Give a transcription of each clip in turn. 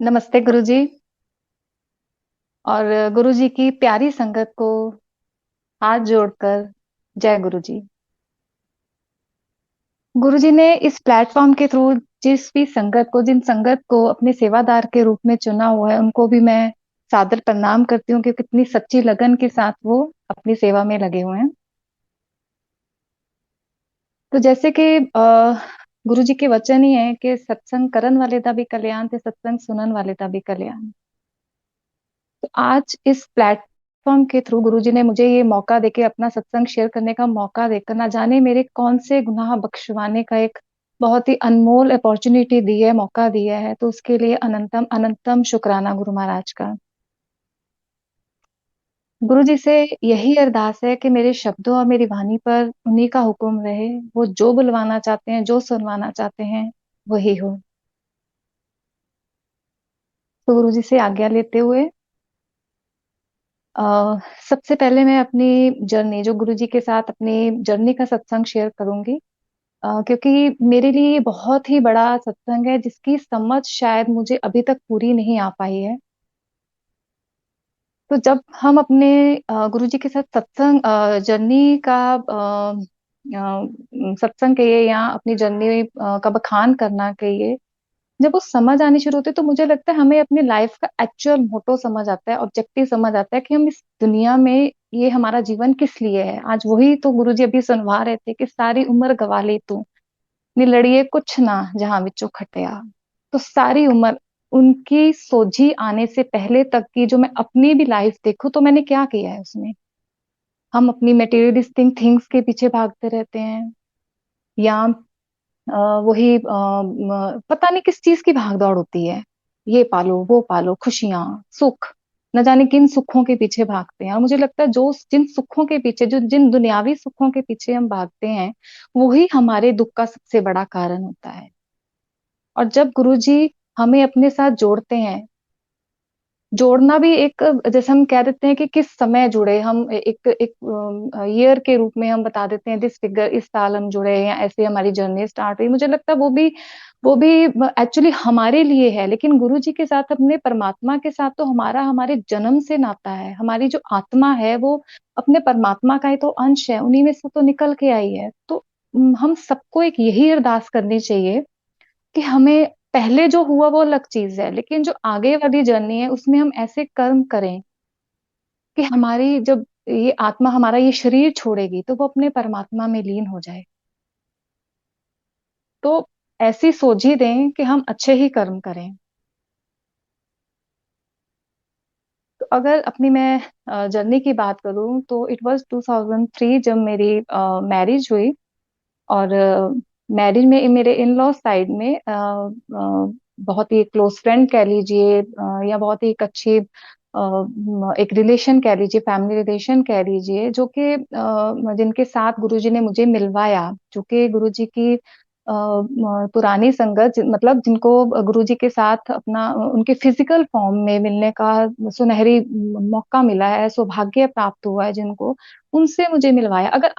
नमस्ते गुरुजी। और गुरुजी की प्यारी संगत को हाथ जोड़कर जय गुरुजी। गुरुजी ने इस प्लेटफॉर्म के थ्रू जिन संगत को अपने सेवादार के रूप में चुना हुआ है, उनको भी मैं सादर प्रणाम करती हूँ कि कितनी सच्ची लगन के साथ वो अपनी सेवा में लगे हुए हैं। तो जैसे कि गुरुजी के वचन ही है कि सत्संग करन वाले दा भी कल्याण ते सत्संग सुनन वाले दा भी कल्याण। तो आज इस प्लेटफॉर्म के थ्रू गुरुजी ने मुझे ये मौका देके अपना सत्संग शेयर करने का मौका देकर ना जाने मेरे कौन से गुनाह बख्शवाने का एक बहुत ही अनमोल अपॉर्चुनिटी दी है, मौका दिया है। तो उसके लिए अनंतम अनंतम शुक्राना गुरु महाराज का। गुरु जी से यही अरदास है कि मेरे शब्दों और मेरी वाणी पर उन्हीं का हुक्म रहे। वो जो बुलवाना चाहते हैं, जो सुनवाना चाहते हैं, वही हो। तो गुरु जी से आज्ञा लेते हुए अ, सबसे पहले मैं अपनी जर्नी जो गुरुजी के साथ अपनी जर्नी का सत्संग शेयर करूंगी। क्योंकि मेरे लिए ये बहुत ही बड़ा सत्संग है जिसकी समझ शायद मुझे अभी तक पूरी नहीं आ पाई है। तो जब हम अपने गुरुजी के साथ सत्संग जर्नी का सत्संग कहिए या अपनी जर्नी का बखान करना कहिए, जब वो समझ आनी शुरू होती है तो मुझे लगता है हमें अपनी लाइफ का एक्चुअल मोटो समझ आता है, ऑब्जेक्टिव समझ आता है कि हम इस दुनिया में ये हमारा जीवन किस लिए है। आज वही तो गुरुजी अभी सुनवा रहे थे कि सारी उम्र गवा ली तू, निलड़िए कुछ ना जहां विचों खटिया। तो सारी उम्र उनकी सोझी आने से पहले तक की जो मैं अपनी भी लाइफ देखूं तो मैंने क्या किया है उसमें। हम अपनी मटेरियलिस्टिक थिंग्स के पीछे भागते रहते हैं, या वही पता नहीं किस चीज की भागदौड़ होती है। ये पालो वो पालो, खुशियां, सुख, न जाने किन सुखों के पीछे भागते हैं। और मुझे लगता है जो जिन सुखों के पीछे, जो जिन दुनियावी सुखों के पीछे हम भागते हैं, वही हमारे दुख का सबसे बड़ा कारण होता है। और जब गुरुजी हमें अपने साथ जोड़ते हैं, जोड़ना भी एक, जैसे हम कह देते हैं कि किस समय जुड़े हम, एक एक ईयर के रूप में हम बता देते हैं दिस फिगर, इस साल हम जुड़े हैं या ऐसे हमारी जर्नी स्टार्ट हुई। मुझे लगता है वो भी एक्चुअली हमारे लिए है, लेकिन गुरु जी के साथ, अपने परमात्मा के साथ तो हमारा हमारे जन्म से नाता है। हमारी जो आत्मा है वो अपने परमात्मा का ही तो अंश है, उन्हीं में से तो निकल के आई है। तो हम सबको एक यही अरदास करनी चाहिए कि हमें पहले जो हुआ वो अलग चीज है, लेकिन जो आगे वाली जर्नी है उसमें हम ऐसे कर्म करें कि हमारी जब ये आत्मा हमारा ये शरीर छोड़ेगी तो वो अपने परमात्मा में लीन हो जाए। तो ऐसी सोझी दें कि हम अच्छे ही कर्म करें। तो अगर अपनी मैं जर्नी की बात करूं तो इट वाज 2003 जब मेरी मैरिज हुई। और मैरिज में मेरे इन लॉ साइड में बहुत ही क्लोज फ्रेंड कह लीजिए, या बहुत ही एक अच्छी एक रिलेशन कह लीजिए, फैमिली रिलेशन कह लीजिए, जो कि जिनके साथ गुरुजी ने मुझे मिलवाया, जो कि गुरुजी की पुरानी संगत, मतलब जिनको गुरुजी के साथ अपना उनके फिजिकल फॉर्म में मिलने का सुनहरी मौका मिला है, सौभाग्य प्राप्त हुआ है जिनको, उनसे मुझे मिलवाया। अगर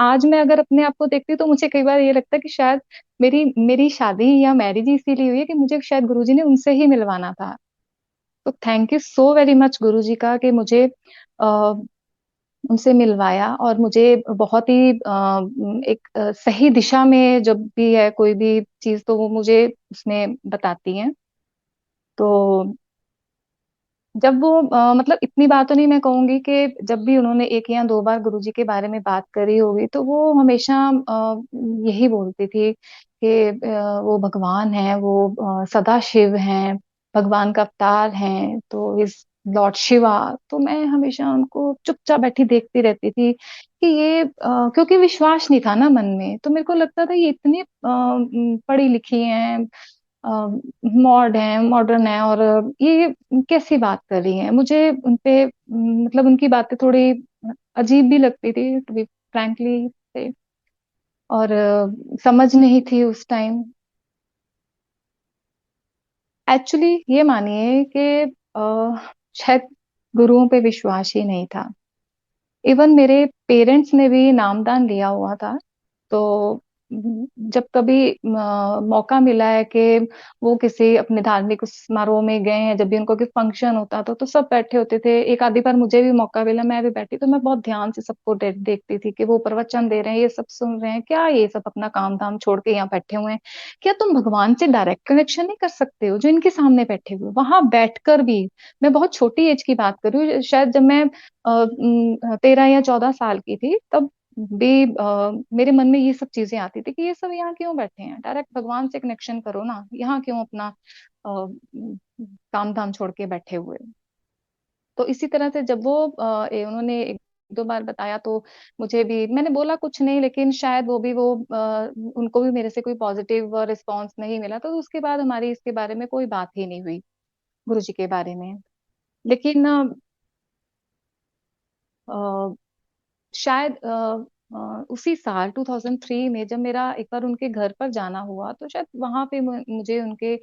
अपने आप को देखती हूँ तो मुझे कई बार ये लगता है कि शायद मेरी मेरी शादी या मैरिज ही इसीलिए हुई है कि मुझे शायद गुरुजी ने उनसे ही मिलवाना था। तो thank you so very much गुरुजी का कि मुझे आ, उनसे मिलवाया, और मुझे बहुत ही एक सही दिशा में जब भी है कोई भी चीज तो वो मुझे उसमें बताती हैं। तो जब वो मतलब इतनी बात तो नहीं मैं कहूंगी कि जब भी उन्होंने एक या दो बार गुरुजी के बारे में बात करी होगी तो वो हमेशा यही बोलती थी कि वो भगवान है, वो सदा शिव हैं, भगवान का अवतार हैं, तो इस लॉर्ड शिवा। तो मैं हमेशा उनको चुपचाप बैठी देखती रहती थी कि ये क्योंकि विश्वास नहीं था ना मन में, तो मेरे को लगता था ये इतनी पढ़ी लिखी हैं, मॉडर्न है, और ये कैसी बात कर रही है। मुझे उनपे मतलब उनकी बातें थोड़ी अजीब भी लगती थी, टू बी फ्रैंकली से। और समझ नहीं थी उस टाइम। एक्चुअली ये मानिए कि शायद गुरुओं पे विश्वास ही नहीं था। इवन मेरे पेरेंट्स ने भी नामदान लिया हुआ था। तो जब कभी मौका मिला है कि वो किसी अपने धार्मिक उस समारोह में गए हैं, जब भी उनको कोई फंक्शन होता था तो सब बैठे होते थे। एक आधी बार मुझे भी मौका मिला, मैं भी बैठी, तो मैं बहुत ध्यान से सबको देखती थी कि वो प्रवचन दे रहे हैं, ये सब सुन रहे हैं क्या, ये सब अपना काम धाम छोड़ के यहाँ बैठे हुए हैं। क्या तुम भगवान से डायरेक्ट कनेक्शन नहीं कर सकते हो जो इनके सामने बैठे हुए वहां बैठकर भी। मैं बहुत छोटी एज की बात कर रही हूँ, शायद जब मैं 13 या 14 साल की थी, तब भी मेरे मन में ये सब चीजें आती थी कि ये सब यहाँ क्यों बैठे हैं, डायरेक्ट भगवान से कनेक्शन करो ना, यहाँ क्यों अपना काम धाम छोड़ के बैठे हुए। तो इसी तरह से जब वो उन्होंने एक दो बार बताया तो मुझे भी, मैंने बोला कुछ नहीं, लेकिन शायद वो भी उनको भी मेरे से कोई पॉजिटिव रिस्पॉन्स नहीं मिला, तो उसके बाद हमारी इसके बारे में कोई बात ही नहीं हुई, गुरु जी के बारे में। लेकिन अ, शायद उसी साल 2003 में जब मेरा एक बार उनके घर पर जाना हुआ, तो शायद वहां पे मुझे उनके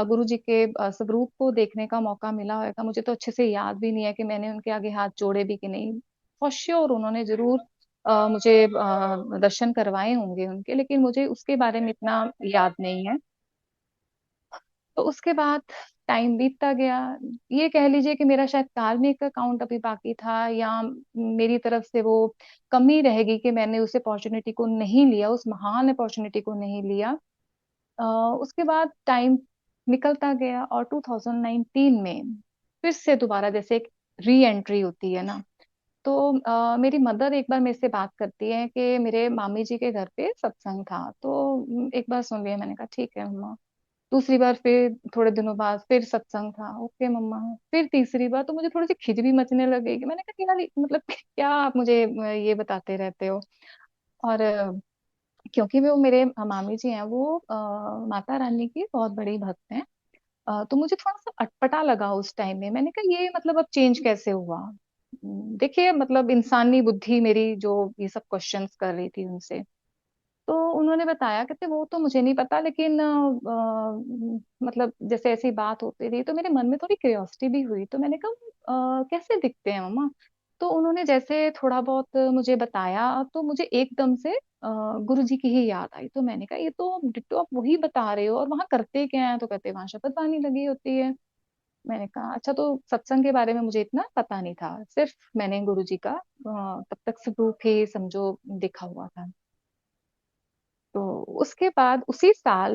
गुरु जी के स्वरूप को देखने का मौका मिला होगा। मुझे तो अच्छे से याद भी नहीं है कि मैंने उनके आगे हाथ जोड़े भी कि नहीं। फॉर श्योर उन्होंने जरूर मुझे दर्शन करवाए होंगे उनके, लेकिन मुझे उसके बारे में इतना याद नहीं है। तो उसके बाद टाइम बीतता गया। ये कह लीजिए कि मेरा शायद कार्मिक अकाउंट अभी बाकी था, या मेरी तरफ से वो कमी रहेगी कि मैंने उस अपॉर्चुनिटी को नहीं लिया, उस महान अपॉर्चुनिटी को नहीं लिया। अ, उसके बाद टाइम निकलता गया और 2019 में फिर से दोबारा जैसे एक री एंट्री होती है ना, तो मेरी मदर एक बार मेरे से बात करती है कि मेरे मामी जी के घर पे सत्संग था, तो एक बार सुन लिया। मैंने कहा ठीक है मम्मा। दूसरी बार फिर थोड़े दिनों बाद फिर सत्संग था, ओके मम्मा। फिर तीसरी बार तो मुझे थोड़ी सी खिजली मचने लगी कि मैंने कहा यार मतलब क्या आप मुझे ये बताते रहते हो। और क्योंकि वो मेरे मामी जी हैं, वो माता रानी की बहुत बड़ी भक्त हैं। तो मुझे थोड़ा सा अटपटा लगा उस टाइम में। मैंने कहा ये मतलब अब चेंज कैसे हुआ। देखिए मतलब इंसानी बुद्धि मेरी जो ये सब क्वेश्चंस कर रही थी उनसे, तो उन्होंने बताया, कहते वो तो मुझे नहीं पता, लेकिन मतलब जैसे ऐसी बात होती रही तो मेरे मन में थोड़ी क्यूरियोसिटी भी हुई। तो मैंने कहा कैसे दिखते हैं मम्मा। तो उन्होंने जैसे थोड़ा बहुत मुझे बताया, तो मुझे एकदम से गुरु जी की ही याद आई। तो मैंने कहा ये तो डिट्टो आप वही बता रहे हो, और वहां करते क्या है। तो कहते वहां शपथ वाणी लगी होती है। मैंने कहा अच्छा। तो सत्संग के बारे में मुझे इतना पता नहीं था, सिर्फ मैंने गुरु जी का तब तक स्वरूप ही समझो देखा हुआ था। तो उसके बाद उसी साल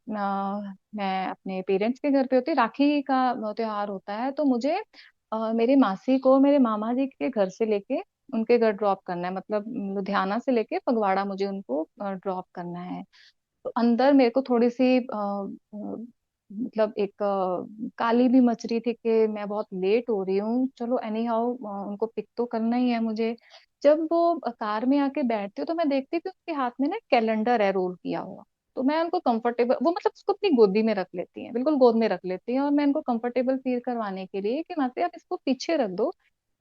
मैं अपने पेरेंट्स के घर पे होती, राखी का त्योहार होता है, तो मुझे मेरे मासी को मेरे मामा जी के घर से लेके उनके घर ड्रॉप करना है। मतलब लुधियाना से लेके फगवाड़ा मुझे उनको ड्रॉप करना है। तो अंदर मेरे को थोड़ी सी मतलब एक काली भी मच रही थी कि मैं बहुत लेट हो रही हूँ, चलो एनी हाउ उनको पिक तो करना ही है मुझे। जब वो कार में आके बैठती हूँ तो मैं देखती हूँ कि उसके हाथ में ना कैलेंडर है रोल किया हुआ। तो मैं उनको कंफर्टेबल, वो मतलब उसको अपनी गोदी में रख लेती हैं, बिल्कुल गोद में रख लेती हैं, और मैं उनको कंफर्टेबल फील करवाने के लिए कि माते आप इसको पीछे रख दो,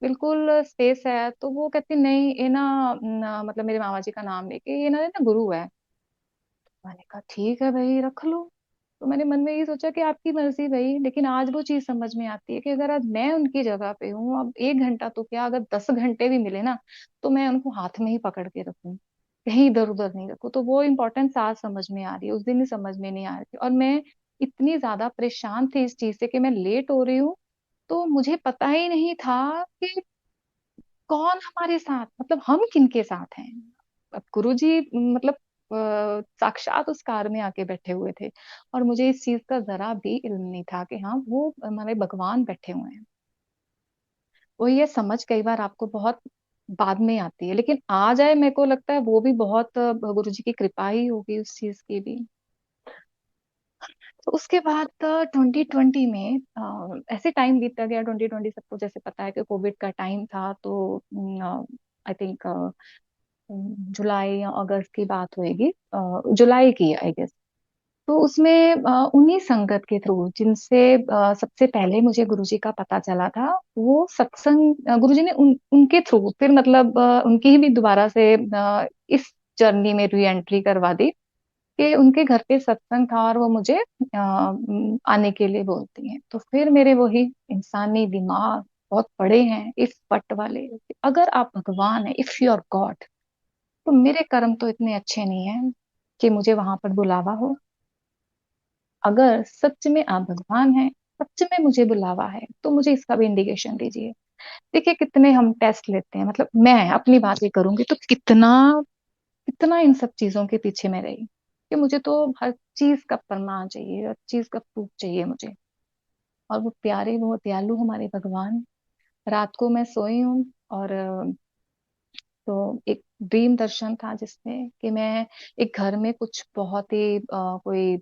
बिल्कुल स्पेस है। तो वो कहती नहीं ये मतलब मेरे मामा जी का नाम लेके, ये ना गुरु है। मैंने कहा ठीक है भाई रख लो। तो मैंने मन में ये सोचा कि आपकी मर्जी भाई, लेकिन आज वो चीज समझ में आती है कि अगर आज मैं उनकी जगह पे हूँ, अब 1 घंटा तो क्या, अगर 10 घंटे भी मिले ना, तो मैं उनको हाथ में ही पकड़ के रखूं, कहीं इधर उधर नहीं रखूं। तो वो इम्पोर्टेंस आज समझ में आ रही है, उस दिन ही समझ में नहीं आ रही थी। और मैं इतनी ज्यादा परेशान थी इस चीज से कि मैं लेट हो रही हूँ, तो मुझे पता ही नहीं था कि कौन हमारे साथ, मतलब हम किनके साथ हैं। अब गुरुजी मतलब साक्षात उस कार में आके बैठे हुए थे, और मुझे इस चीज का जरा भी इल्म नहीं था कि हाँ वो हमारे भगवान बैठे हुए हैं। वो ये समझ कई बार आपको बहुत बाद में आती है, लेकिन आ जाए मेरे को लगता है वो भी बहुत गुरु जी की कृपा ही होगी उस चीज की भी। तो उसके बाद 2020 में ऐसे टाइम बीतता गया। 2020 सबको जैसे पता है कि कोविड का टाइम था, तो आई थिंक जुलाई या अगस्त की बात होगी, जुलाई की आई गेस। तो उसमें उन्हीं संगत के थ्रू जिनसे सबसे पहले मुझे गुरुजी का पता चला था, वो सत्संग गुरुजी ने उनके थ्रू फिर मतलब उनकी ही भी दोबारा से इस जर्नी में री एंट्री करवा दी कि उनके घर पे सत्संग था, और वो मुझे आने के लिए बोलती हैं। तो फिर मेरे वही इंसानी दिमाग बहुत बड़े हैं इस पट वाले, अगर आप भगवान है, इफ यू आर गॉड, तो मेरे कर्म तो इतने अच्छे नहीं हैं। कि मुझे वहां पर बुलावा हो। अगर सच में आप भगवान हैं, सच में मुझे बुलावा है, तो मुझे इसका भी इंडिकेशन दीजिए। देखिए कितने हम टेस्ट लेते हैं, मतलब मैं अपनी बात ही करूंगी तो कितना कितना इन सब चीजों के पीछे मैं रही कि मुझे तो हर चीज का प्रमाण चाहिए, हर चीज का प्रूफ चाहिए मुझे। और वो प्यारे, वो दयालु हमारे भगवान, रात को मैं सोई हूँ और तो एक ड्रीम दर्शन था जिसमें कि मैं एक घर में कुछ बहुत ही कोई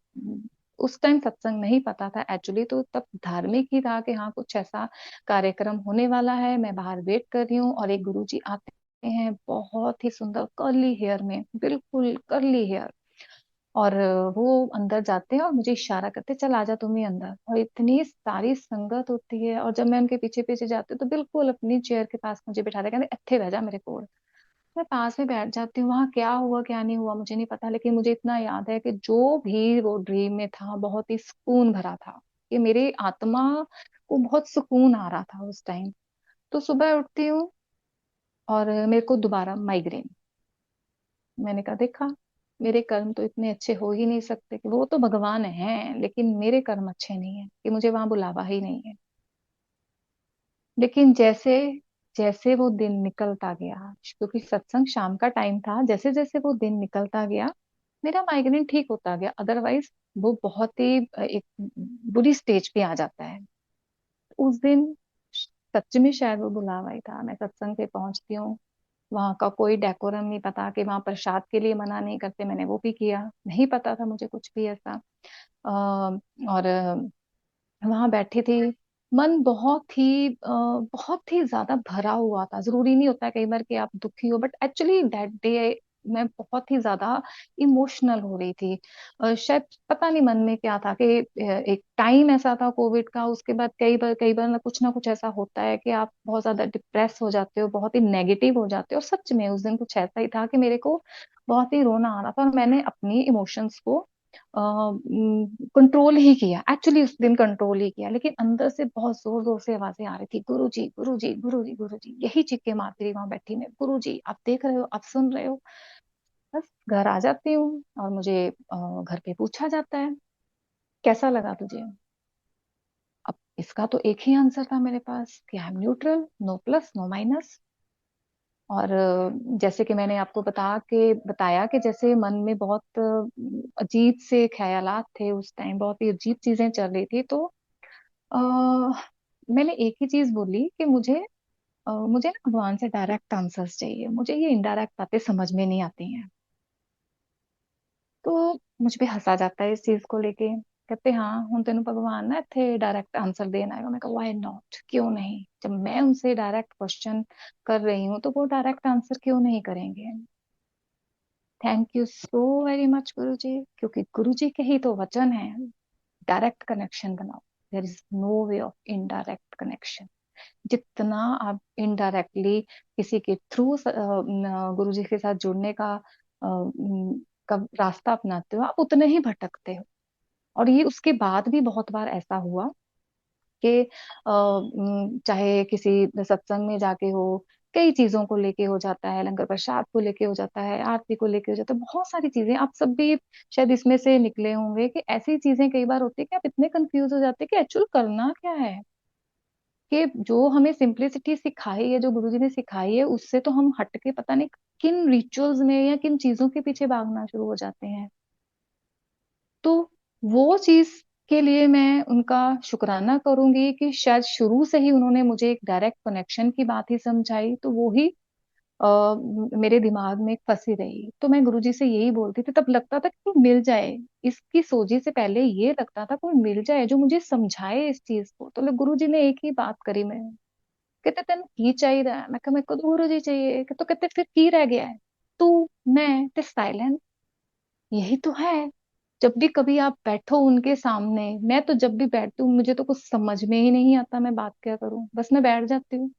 उस टाइम सत्संग नहीं पता था एक्चुअली, तो तब धार्मिक ही था कि हाँ कुछ ऐसा कार्यक्रम होने वाला है। मैं बाहर वेट कर रही हूँ और एक गुरुजी आते हैं बहुत ही सुंदर कर्ली हेयर में, बिल्कुल कर्ली हेयर। और वो अंदर जाते हैं और मुझे इशारा करते चल आजा तुम ही अंदर। और इतनी सारी संगत होती है और जब मैं उनके पीछे पीछे जाती हूँ तो बिल्कुल अपनी चेयर के पास मुझे बिठाते, कहते इत्थे बह जा मेरे को। मैं पास में बैठ जाती हूँ। वहां क्या हुआ क्या नहीं हुआ मुझे नहीं पता, लेकिन मुझे इतना याद है कि जो भी वो ड्रीम में था बहुत ही सुकून भरा था, कि मेरी आत्मा को बहुत सुकून आ रहा था उस टाइम। तो सुबह उठती हूँ और मेरे को दोबारा माइग्रेन। मैंने कहा देखा, मेरे कर्म तो इतने अच्छे हो ही नहीं सकते, कि वो तो भगवान है लेकिन मेरे कर्म अच्छे नहीं है कि मुझे वहां बुलावा ही नहीं है। लेकिन जैसे जैसे वो दिन निकलता गया, क्योंकि सत्संग शाम का टाइम था, जैसे जैसे वो दिन निकलता गया मेरा माइग्रेन ठीक होता गया। अदरवाइज वो बहुत ही एक बुरी स्टेज पे आ जाता है। उस दिन सच में शायद वो बुलावा ही था। मैं सत्संग पे पहुंचती हूँ, वहां का कोई डेकोरम नहीं पता कि वहां प्रसाद के लिए मना नहीं करते, मैंने वो भी किया, नहीं पता था मुझे कुछ भी ऐसा। और वहां बैठी थी, मन बहुत ही ज्यादा भरा हुआ था। जरूरी नहीं होता है कई बार कि आप दुखी हो, बट एक्चुअली दैट डे मैं बहुत ही ज्यादा इमोशनल हो रही थी। शायद पता नहीं मन में क्या था कि एक टाइम ऐसा था कोविड का, उसके बाद कई बार ना कुछ ऐसा होता है कि आप बहुत ज्यादा डिप्रेस हो जाते हो, बहुत ही नेगेटिव हो जाते हो। और सच में उस दिन कुछ ऐसा ही था कि मेरे को बहुत ही रोना आ रहा था और मैंने अपनी इमोशंस को कंट्रोल ही किया। एक्चुअली उस दिन कंट्रोल ही किया, लेकिन अंदर से बहुत जोर जोर से आवाजें आ रही थी, गुरु जी गुरु जी गुरु जी गुरु जी, यही चीखे मारती रही वहां बैठी मैं, गुरु जी आप देख रहे हो, आप सुन रहे हो। बस घर आ जाती हूँ और मुझे घर पे पूछा जाता है कैसा लगा तुझे। अब इसका तो एक ही आंसर था मेरे पास कि I am neutral, no plus no minus. और जैसे कि मैंने आपको बताया कि जैसे मन में बहुत अजीब से ख्यालात थे, उस टाइम बहुत ही अजीब चीजें चल रही थी। तो आ, मैंने एक ही चीज बोली कि मुझे ना भगवान से डायरेक्ट आंसर्स चाहिए, मुझे ये इनडायरेक्ट बातें समझ में नहीं आती हैं। तो मुझ पे हंसा जाता है इस चीज को लेके, कहते हाँ हूं तेन भगवान ना इतने डायरेक्ट आंसर देना है। मैं कहा व्हाई नॉट, क्यों नहीं, जब मैं उनसे डायरेक्ट क्वेश्चन कर रही हूँ तो वो डायरेक्ट आंसर क्यों नहीं करेंगे। Thank you so very much guru जी, क्योंकि गुरु जी के ही तो वचन है, डायरेक्ट कनेक्शन बनाओ, there is no way of indirect connection. जितना आप इनडायरेक्टली किसी के थ्रू गुरु जी के साथ जुड़ने का रास्ता अपनाते हो, आप उतने ही भटकते हो। और ये उसके बाद भी बहुत बार ऐसा हुआ कि चाहे किसी सत्संग में जाके हो, कई चीजों को लेके हो जाता है, लंगर प्रसाद को लेके हो जाता है, आरती को लेके हो जाता है, बहुत सारी चीजें। आप सब भी शायद इसमें से निकले होंगे कि ऐसी चीजें कई बार होती है कि आप इतने कंफ्यूज हो जाते हैं कि एक्चुअल करना क्या है। कि जो हमें सिंप्लिसिटी सिखाई है, जो गुरुजी ने सिखाई है, उससे तो हम हट के पता नहीं किन रिचुअल्स में या किन चीजों के पीछे भागना शुरू हो जाते हैं। तो वो चीज के लिए मैं उनका शुक्राना करूंगी कि शायद शुरू से ही उन्होंने मुझे एक डायरेक्ट कनेक्शन की बात ही समझाई, तो वो ही मेरे दिमाग में फंसी रही। तो मैं गुरुजी से यही बोलती थी, तब लगता था कि कोई मिल जाए, इसकी सोची से पहले ये लगता था कोई मिल जाए जो मुझे समझाए इस चीज को। तो गुरुजी ने एक ही बात करी, मैं कहते तेन की चाहिए। मैं कहा मेरे को तो गुरु जी चाहिए। तो कहते फिर की रह गया है, तू मैं ते साइलेंट, यही तो है। जब भी कभी आप बैठो उनके सामने, मैं तो जब भी बैठती हूँ मुझे तो कुछ समझ में ही नहीं आता मैं बात क्या करूं, बस मैं बैठ जाती हूँ,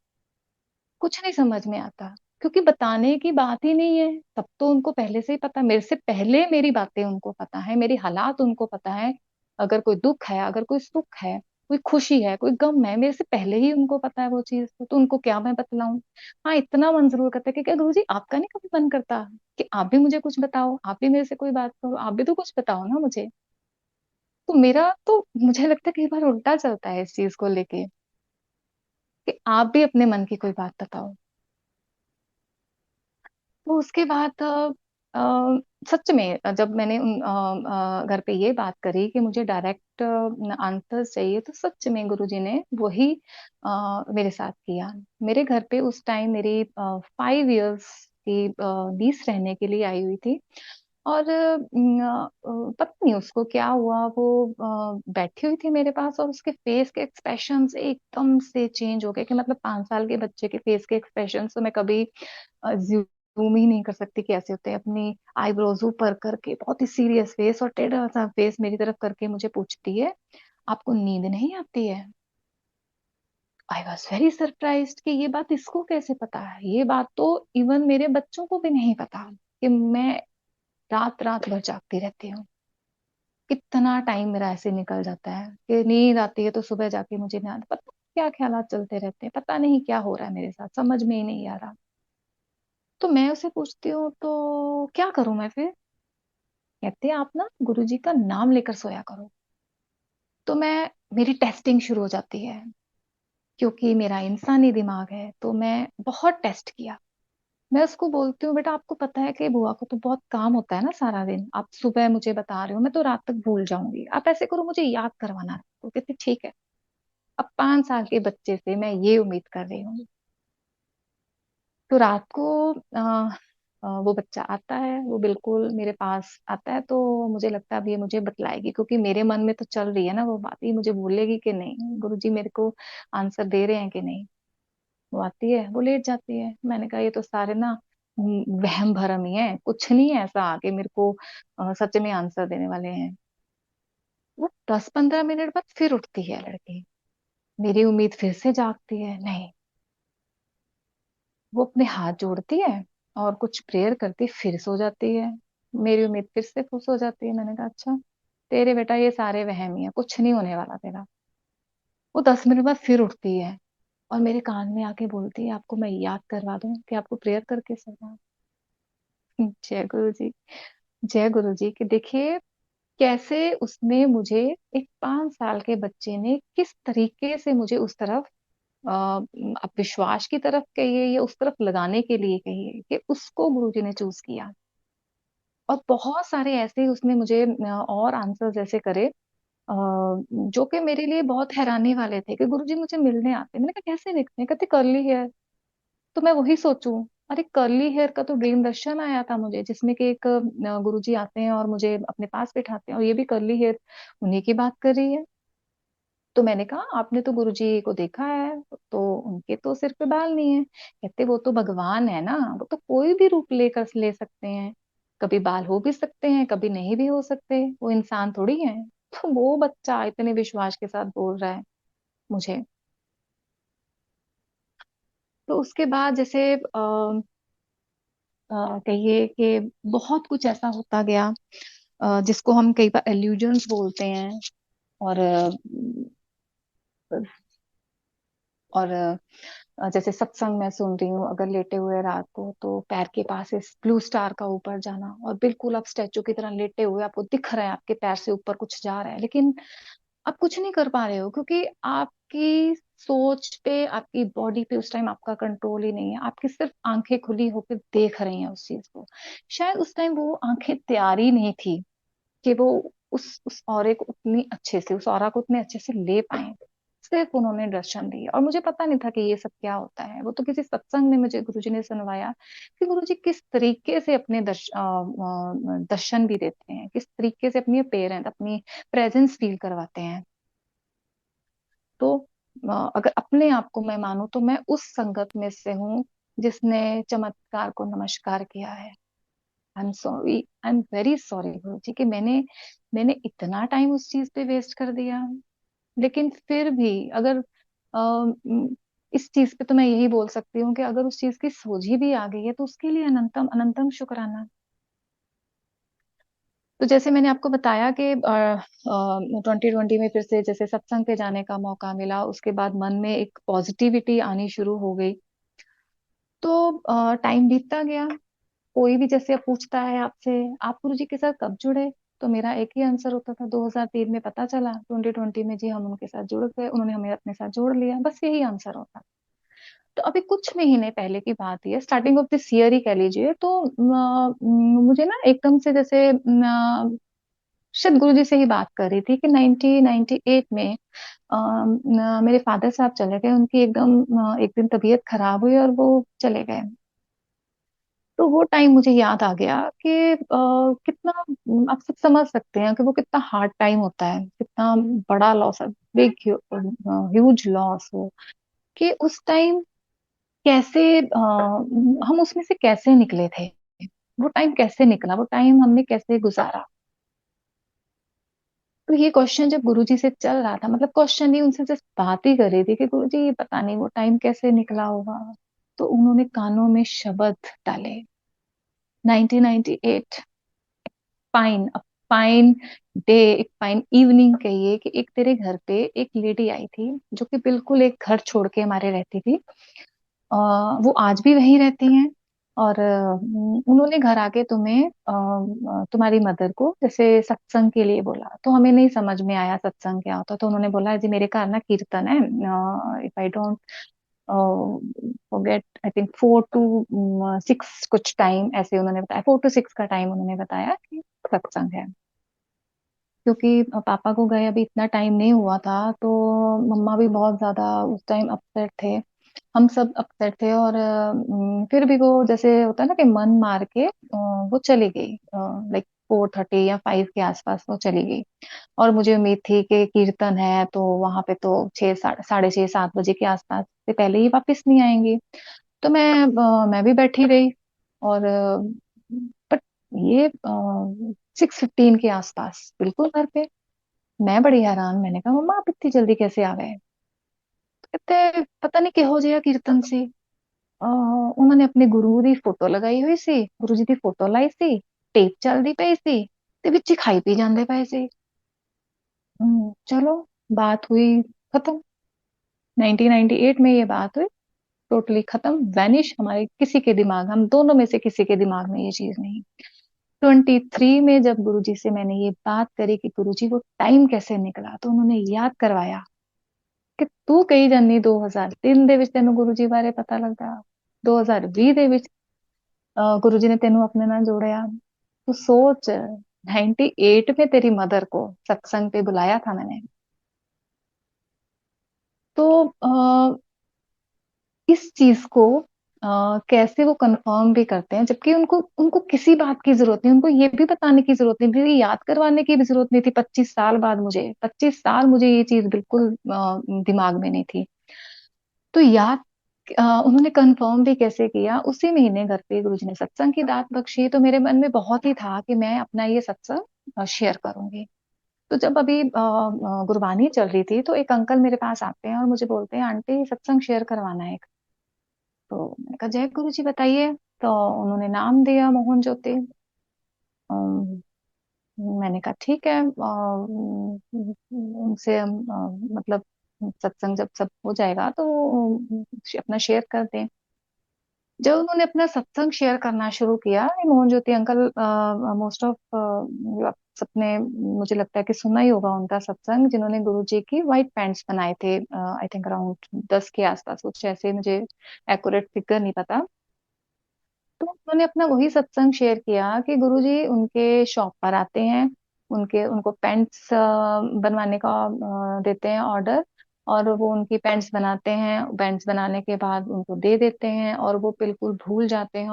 कुछ नहीं समझ में आता। क्योंकि बताने की बात ही नहीं है, तब तो उनको पहले से ही पता, मेरे से पहले मेरी बातें उनको पता है, मेरी हालात उनको पता है। अगर कोई दुख है, अगर कोई सुख है, कोई खुशी है, कोई गम है, मेरे से पहले ही उनको पता है वो चीज, तो उनको क्या मैं बतलाऊं। हाँ, इतना मन जरूर करता है कि क्या गुरु जी आपका नहीं कभी मन करता कि आप भी मुझे कुछ बताओ, आप भी मेरे से कोई बात करो, आप भी तो कुछ बताओ ना मुझे। तो मेरा तो मुझे लगता है कई बार उल्टा चलता है इस चीज को लेके, कि आप भी अपने मन की कोई बात बताओ। तो उसके बाद सच में जब मैंने घर पे ये बात करी कि मुझे डायरेक्ट आंसर्स चाहिए, तो सच में गुरुजी ने वही मेरे साथ किया। मेरे घर पे उस टाइम मेरी 5 इयर्स की नीस रहने के लिए आई हुई थी। और पता नहीं उसको क्या हुआ, वो बैठी हुई थी मेरे पास, और उसके फेस के एक्सप्रेशंस एकदम से चेंज हो गए, कि मतलब 5 साल के बच्चे के फेस के एक्सप्रेशंस तो मैं कभी जूम ही नहीं कर सकती कि ऐसे होते हैं। अपनी आईब्रोज ऊपर करके बहुत ही सीरियस फेस और टेढ़ा सा फेस मेरी तरफ करके मुझे पूछती है, आपको नींद नहीं आती है? आई वॉज वेरी सरप्राइज्ड कि ये बात इसको कैसे पता है। ये बात तो इवन मेरे बच्चों को भी नहीं पता कि मैं रात रात भर जागती रहती हूँ। कितना टाइम मेरा ऐसे निकल जाता है कि नींद आती है तो सुबह जाके मुझे नींद, पता नहीं क्या ख्यालात चलते रहते हैं, पता नहीं क्या हो रहा है मेरे साथ, समझ में ही नहीं आ रहा। तो मैं उसे पूछती हूँ तो क्या करूं मैं फिर? कहते हैं आप ना गुरुजी का नाम लेकर सोया करो। तो मैं, मेरी टेस्टिंग शुरू हो जाती है, क्योंकि मेरा इंसानी दिमाग है, तो मैं बहुत टेस्ट किया। मैं उसको बोलती हूँ, बेटा आपको पता है कि बुआ को तो बहुत काम होता है ना सारा दिन, आप सुबह मुझे बता रहे हो, मैं तो रात तक भूल जाऊंगी, आप ऐसे करो मुझे याद करवाना। तो कहती ठीक है। अब 5 साल के बच्चे से मैं ये उम्मीद कर रही हूँ। तो रात को वो बच्चा आता है, वो बिल्कुल मेरे पास आता है, तो मुझे लगता है अब ये मुझे बतलाएगी, क्योंकि मेरे मन में तो चल रही है ना वो बात, ये मुझे बोलेगी कि नहीं गुरुजी मेरे को आंसर दे रहे हैं कि नहीं। वो आती है, वो लेट जाती है। मैंने कहा ये तो सारे ना वहम भरम ही है, कुछ नहीं है ऐसा आगे मेरे को सच में आंसर देने वाले हैं। वो 10-15 मिनट बाद फिर उठती है लड़की, मेरी उम्मीद फिर से जागती है, नहीं। वो अपने हाथ जोड़ती है और कुछ प्रेयर करती, फिर सो जाती है। मेरी उम्मीद फिर से खुश हो जाती है। मैंने कहा अच्छा, तेरे बेटा ये सारे वहम ही है, कुछ नहीं होने वाला तेरा। वो 10 मिनट बाद फिर उठती है और मेरे कान में आके बोलती है, आपको मैं याद करवा दूं कि आपको प्रेयर करके सोना। जय गुरु जी। जय गुरु जी। कि देखिए कैसे उसने मुझे, एक 5 साल के बच्चे ने किस तरीके से मुझे उस तरफ आप विश्वास की तरफ कहिए या उस तरफ लगाने के लिए कहिए, कि उसको गुरुजी ने चूज किया। और बहुत सारे ऐसे ही उसने मुझे और आंसर्स ऐसे करे जो कि मेरे लिए बहुत हैरानी वाले थे, कि गुरुजी मुझे मिलने आते। मैंने कहा कैसे दिखते हैं? कहते कर्ली हेयर। तो मैं वही सोचूं, अरे कर्ली हेयर का तो ड्रीम दर्शन आया था मुझे, जिसमें कि एक गुरुजी आते हैं और मुझे अपने पास बिठाते हैं, और ये भी कर्ली हेयर उन्हीं की बात कर रही है। तो मैंने कहा आपने तो गुरुजी को देखा है, तो उनके तो सिर पे बाल नहीं है। कहते वो तो भगवान है ना, वो तो कोई भी रूप लेकर ले सकते हैं, कभी बाल हो भी सकते हैं कभी नहीं भी हो सकते, वो इंसान थोड़ी है। तो वो बच्चा इतने विश्वास के साथ बोल रहा है मुझे। तो उसके बाद जैसे कहिए कि बहुत कुछ ऐसा होता गया जिसको हम कई बार एल्यूजन्स बोलते हैं। और और जैसे सत्संग मैं सुन रही हूँ, अगर लेटे हुए रात को, तो पैर के पास इस ब्लू स्टार का ऊपर जाना, और बिल्कुल आप स्टैचू की तरह लेटे हुए, आपको दिख रहा है आपके पैर से ऊपर कुछ जा रहा है, लेकिन आप कुछ नहीं कर पा रहे हो, क्योंकि आपकी सोच पे, आपकी बॉडी पे उस टाइम आपका कंट्रोल ही नहीं है। आपकी सिर्फ आंखें खुली होकर देख रही हैं उस चीज को। शायद उस टाइम वो आंखें तैयार ही नहीं थी कि वो उस ऑरे को उतनी अच्छे से, उस ऑरा को उतने अच्छे से ले पाए। सिर्फ उन्होंने दर्शन दिए, और मुझे पता नहीं था कि ये सब क्या होता है। वो तो किसी सत्संग में मुझे गुरुजी ने सुनवाया कि गुरुजी किस तरीके से अपने दर्शन भी देते हैं, किस तरीके से अपनी पेरेंट, अपनी प्रेजेंस फील करवाते हैं। तो अगर अपने आप को मैं मानूं, तो मैं उस संगत में से हूँ जिसने चमत्कार को नमस्कार किया है। I am sorry, I am very sorry गुरु जी, कि मैंने मैंने इतना टाइम उस चीज पे वेस्ट कर दिया। लेकिन फिर भी अगर इस चीज पे तो मैं यही बोल सकती हूँ कि अगर उस चीज की सोझी भी आ गई है, तो उसके लिए अनंतम अनंतम शुक्राना। तो जैसे मैंने आपको बताया कि 2020 में फिर से जैसे सत्संग पे जाने का मौका मिला, उसके बाद मन में एक पॉजिटिविटी आनी शुरू हो गई। तो टाइम बीतता गया। कोई भी जैसे अब पूछता है आपसे, आप गुरु जी के साथ कब जुड़े? तो मेरा एक ही आंसर होता था, 2003 में पता चला, 2020 में जी हम उनके साथ जुड़ गए, उन्होंने हमें अपने साथ जोड़ लिया, बस यही आंसर होता। तो अभी कुछ महीने पहले की बात है, स्टार्टिंग ऑफ दिस ईयर ही कह लीजिए, तो मुझे ना एकदम से जैसे शायद गुरु जी से ही बात कर रही थी कि 1998 में मेरे फादर साहब चले गए, उनकी एकदम एक दिन तबीयत खराब हुई और वो चले गए। तो वो टाइम मुझे याद आ गया कि कितना आप सब समझ सकते हैं कि वो कितना हार्ड टाइम होता है, कितना बड़ा लॉस है, बिग ह्यूज लॉस हो, कि उस टाइम कैसे हम उसमें से कैसे निकले थे, वो टाइम कैसे निकला, वो टाइम हमने कैसे गुजारा। तो ये क्वेश्चन जब गुरुजी से चल रहा था, मतलब क्वेश्चन नहीं, उनसे जस्ट बात ही कर रही थी कि गुरुजी ये पता नहीं वो टाइम कैसे निकला होगा। तो उन्होंने कानों में शब्द डाले, 1998 फाइन, अ फाइन डे, एक फाइन इवनिंग कहिए, कि एक तेरे घर पे एक लेडी आई थी जो कि बिल्कुल एक घर छोड़ के हमारे रहती थी। वो आज भी वहीं रहती हैं। और उन्होंने घर आके तुम्हें तुम्हारी मदर को जैसे सत्संग के लिए बोला, तो हमें नहीं समझ में आया सत्संग क्या होता, तो उन्होंने बोला जी मेरे घर ना कीर्तन है, if I don't forget, I think 4 to 6 कुछ टाइम ऐसे उन्होंने बताया, 4 to 6 का टाइम उन्होंने बताया कि सत्संग है। क्योंकि पापा को गए अभी इतना टाइम नहीं हुआ था, तो मम्मा भी बहुत ज्यादा उस टाइम अपसेट थे, हम सब अपसेट थे। और फिर भी वो जैसे होता है ना कि मन मार के वो चली गई, लाइक 4:30 या 5 के आसपास वो चली गई। और मुझे उम्मीद थी कि कीर्तन है तो वहां पे तो 6, 6:30, 7 बजे के आसपास से पहले ही वापस नहीं आएंगी। तो मैं भी बैठी रही। और बट ये 6:15 के आसपास बिल्कुल घर पे, मैं बड़ी हैरान, मैंने कहा मम्मा आप इतनी जल्दी कैसे आ गए? कहते पता नहीं किहो जिहा कीर्तन सी, उन्होंने अपने गुरु ਦੀ फोटो लगाई हुई ਸੀ, गुरु जी ਦੀ फोटो लाई सी, टेप ਚੱਲਦੀ ਪਈ ਸੀ ਤੇ ਵਿੱਚ ਹੀ ਖਾਈ ਪੀ ਜਾਂਦੇ ਪਏ ਸੀ। चलो, बात हुई खत्म। 1998 में ये बात हुई, टोटली खत्म, वैनिश, हमारे किसी के दिमाग, हम दोनों में से किसी के दिमाग में ये चीज नहीं। 23 में जब गुरुजी से मैंने ये बात करी कि गुरुजी वो टाइम कैसे निकला, तो उन्होंने याद करवाया कि तू कही जानी 2003 ਦੇ ਵਿੱਚ ਤੈਨੂੰ ਗੁਰੂ ਜੀ ਬਾਰੇ ਪਤਾ ਲੱਗਾ, 2020 ਦੇ ਵਿੱਚ गुरु जी ने तेनू अपने ਨਾਲ जोड़िया। तू सोच, 98 में तेरी मदर को सत्संग पे बुलाया था मैंने। तो इस चीज को कैसे वो कंफर्म भी करते हैं, जबकि उनको उनको किसी बात की जरूरत नहीं, उनको ये भी बताने की जरूरत नहीं थी, याद करवाने की भी जरूरत नहीं थी। 25 साल बाद, मुझे 25 साल मुझे ये चीज बिल्कुल दिमाग में नहीं थी। तो याद उन्होंने कंफर्म भी कैसे किया, उसी महीने घर पे गुरुजी ने सत्संग की दात बख्शी, तो मेरे मन में बहुत ही था कि मैं अपना ये सत्संग शेयर करूंगी। तो जब अभी गुरबानी चल रही थी, तो एक अंकल मेरे पास आते हैं और मुझे बोलते हैं आंटी सत्संग शेयर करवाना है। तो मैंने कहा जय गुरु जी बताइए। तो उन्होंने नाम दिया मोहन ज्योति। अम, मैंने कहा ठीक है, उनसे हम मतलब सत्संग जब सब हो जाएगा तो अपना शेयर कर दें। जब उन्होंने अपना सत्संग शेयर करना शुरू किया, ये मोहन ज्योति अंकल, मोस्ट ऑफ आप सबने मुझे लगता है कि सुना ही होगा उनका सत्संग, जिन्होंने गुरु जी की व्हाइट पैंट्स बनाए थे, आई थिंक अराउंड 10 के आसपास कुछ ऐसे, मुझे एक्यूरेट फिगर नहीं पता। तो उन्होंने अपना वही सत्संग शेयर किया कि गुरुजी उनके शॉप पर आते हैं, उनके उनको पेंट्स बनवाने का देते हैं ऑर्डर, और वो उनकी पेंट्स बनाते हैं, पेंट्स बनाने के बाद उनको दे देते हैं और वो बिल्कुल भूल जाते हैं।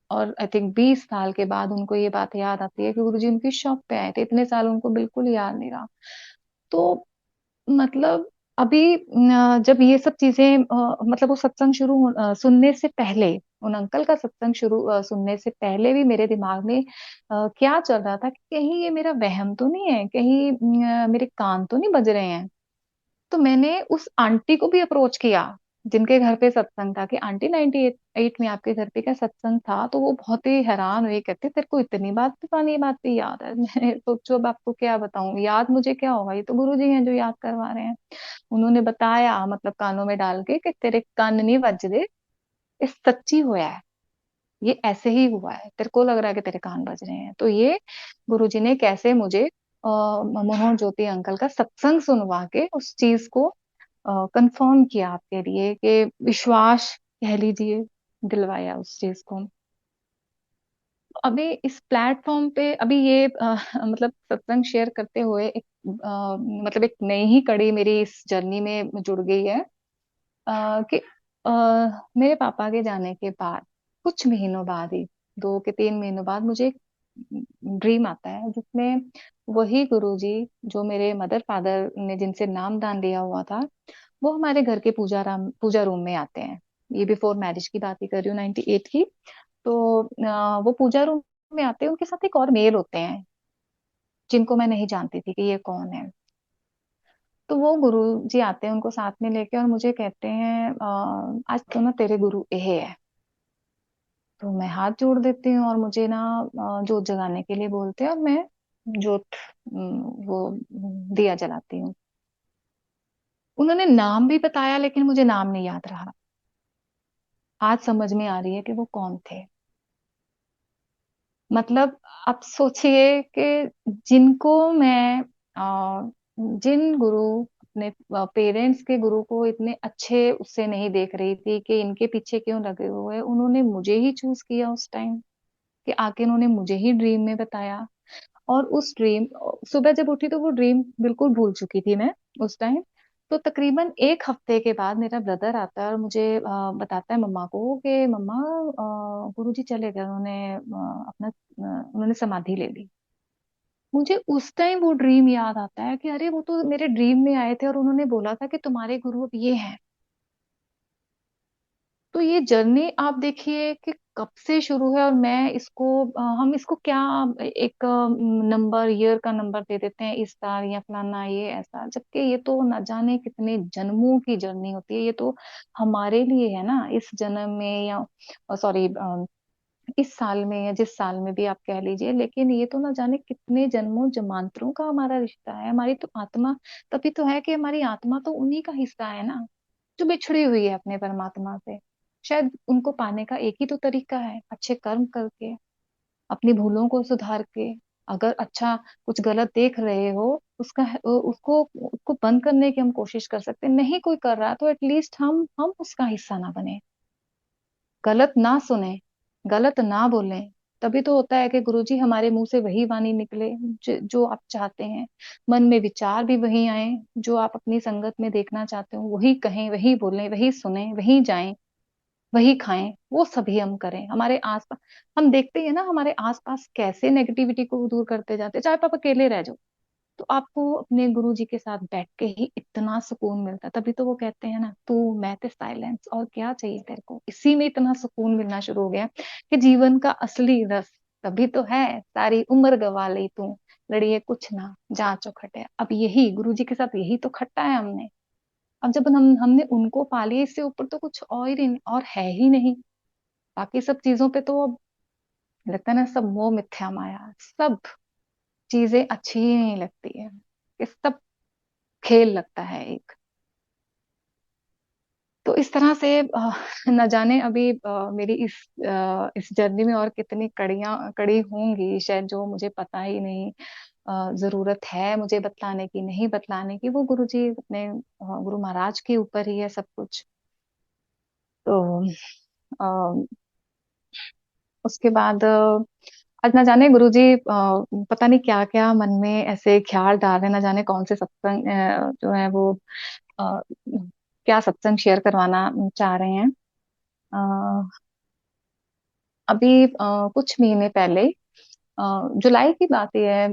और आई थिंक 20 साल के बाद उनको ये बात याद आती है कि गुरुजी उनकी शॉप पे आए थे, इतने साल उनको बिल्कुल याद नहीं रहा। तो मतलब अभी जब ये सब चीजें मतलब वो सत्संग सुनने से पहले, उन अंकल का सत्संग सुनने से पहले भी मेरे दिमाग में क्या चल रहा था कि कहीं ये मेरा वहम तो नहीं है, कहीं मेरे कान तो नहीं बज रहे हैं। तो मैंने उस आंटी को भी अप्रोच किया जिनके घर पे सत्संग था कि आंटी 98 में आपके घर पे क्या सत्संग था, तो वो बहुत ही हैरान हुए, कहते तेरे को इतनी बात पुरानी बात भी याद है। मैंने सोचो अब आपको क्या बताऊं, याद मुझे क्या होगा, ये तो गुरुजी हैं जो याद करवा रहे हैं। उन्होंने बताया मतलब कानों में डाल के कि तेरे कान नहीं बज रहे, ये सच्ची हुआ है, ये ऐसे ही हुआ है, तेरे को लग रहा है कि तेरे कान बज रहे हैं। तो ये गुरुजी ने कैसे मुझे मनोहर ज्योति अंकल का सत्संग सुनवा के उस चीज को कंफर्म किया आपके लिए, कि विश्वास कह लीजिए, दिलवाया उस चीज को। तो अभी इस प्लेटफॉर्म पे अभी ये मतलब सत्संग शेयर करते हुए एक मतलब एक नई ही कड़ी मेरी इस जर्नी में जुड़ गई है, कि मेरे पापा के जाने के बाद कुछ महीनों बाद ही, 2 के 3 महीनों बाद मुझे एक ड्रीम आता है, जिसमें वही गुरुजी जो मेरे मदर फादर ने जिनसे नामदान लिया हुआ था, वो हमारे घर के पूजा रूम में आते हैं। ये बिफोर मैरिज की बात ही कर रही हूँ, 98 की। तो वो पूजा रूम में आते हैं, उनके साथ एक और मेल होते हैं जिनको मैं नहीं जानती थी कि ये कौन है। तो वो गुरु जी आते हैं उनको साथ में लेके, और मुझे कहते हैं आज तो ना तेरे गुरु ये है। तो मैं हाथ जोड़ देती हूँ और मुझे ना जोत जगाने के लिए बोलते हैं, और मैं जोत वो दिया जलाती हूँ। उन्होंने नाम भी बताया लेकिन मुझे नाम नहीं याद रहा। आज समझ में आ रही है कि वो कौन थे। मतलब आप सोचिए कि जिनको मैं जिन गुरु अपने पेरेंट्स के गुरु को इतने अच्छे उससे नहीं देख रही थी कि इनके पीछे क्यों लगे हुए, उन्होंने मुझे ही चूज किया उस टाइम, कि आके उन्होंने मुझे ही ड्रीम में बताया। और उस ड्रीम, सुबह जब उठी तो वो ड्रीम बिल्कुल भूल चुकी थी मैं उस टाइम। तो तकरीबन एक हफ्ते के बाद मेरा ब्रदर आता है और मुझे बताता है मम्मा को कि मम्मा गुरुजी चले गए, उन्होंने उन्होंने समाधि ले ली। मुझे उस टाइम वो ड्रीम याद आता है कि अरे वो तो मेरे ड्रीम में आए थे और उन्होंने बोला था कि तुम्हारे गुरु अब ये हैं। तो ये जर्नी आप देखिए कि कब से शुरू है, और मैं इसको हम इसको क्या एक नंबर, ईयर का नंबर दे देते हैं, इस साल या फलाना ये ऐसा, जबकि ये तो न जाने कितने जन्मों की जर्नी होती है। ये तो हमारे लिए है ना, इस जन्म में या सॉरी इस साल में या जिस साल में भी आप कह लीजिए, लेकिन ये तो ना जाने कितने जन्मों जन्मांतरों का हमारा रिश्ता है। हमारी तो आत्मा, तभी तो है कि हमारी आत्मा तो उन्हीं का हिस्सा है ना, जो बिछड़ी हुई है अपने परमात्मा से। शायद उनको पाने का एक ही तो तरीका है, अच्छे कर्म करके, अपनी भूलों को सुधार के। अगर अच्छा कुछ गलत देख रहे हो, उसका उसको उसको बंद करने की हम कोशिश कर सकते हैं। नहीं कोई कर रहा तो एटलीस्ट हम उसका हिस्सा ना बने, गलत ना सुने, गलत ना बोलें। तभी तो होता है कि गुरुजी हमारे मुंह से वही वाणी निकले जो आप चाहते हैं। मन में विचार भी वही आए, जो आप अपनी संगत में देखना चाहते हो वही कहें, वही बोलें, वही सुने, वही जाएं, वही खाएं, वो सभी हम करें। हमारे आसपास हम देखते हैं ना, हमारे आसपास कैसे नेगेटिविटी को दूर करते जाते हैं, चाहे आप अकेले रह जाओ। तो आपको अपने गुरु जी के साथ बैठ के ही इतना सुकून मिलता है। तभी तो वो कहते हैं ना, तू मैं ते साइलेंस, और क्या चाहिए तेरे को। इसी में इतना सुकून मिलना शुरू हो गया कि जीवन का असली रस तभी तो है। सारी उम्र गवा ली तू, लड़िए कुछ ना जा चौखटे। अब यही गुरु जी के साथ यही तो खट्टा है हमने। अब जब हमने उनको पा लिया, इससे ऊपर तो कुछ और है ही नहीं। बाकी सब चीजों पे तो अब लगता है ना, सब मोह मिथ्या माया, सब चीजें अच्छी ही नहीं लगती है, ये सब खेल लगता है एक। तो इस तरह से न जाने अभी मेरी इस जर्नी में और कितनी कड़ी होंगी शायद, जो मुझे पता ही नहीं। जरूरत है मुझे बतलाने की नहीं बतलाने की, वो गुरुजी अपने गुरु महाराज के ऊपर ही है सब कुछ। तो अ, उसके बाद आज न जाने गुरुजी पता नहीं क्या क्या मन में ऐसे ख्याल डाल रहे हैं, न जाने कौन से सत्संग जो है वो अ, क्या सत्संग शेयर करवाना चाह रहे हैं। अ, अभी कुछ महीने पहले जुलाई की बात ही है,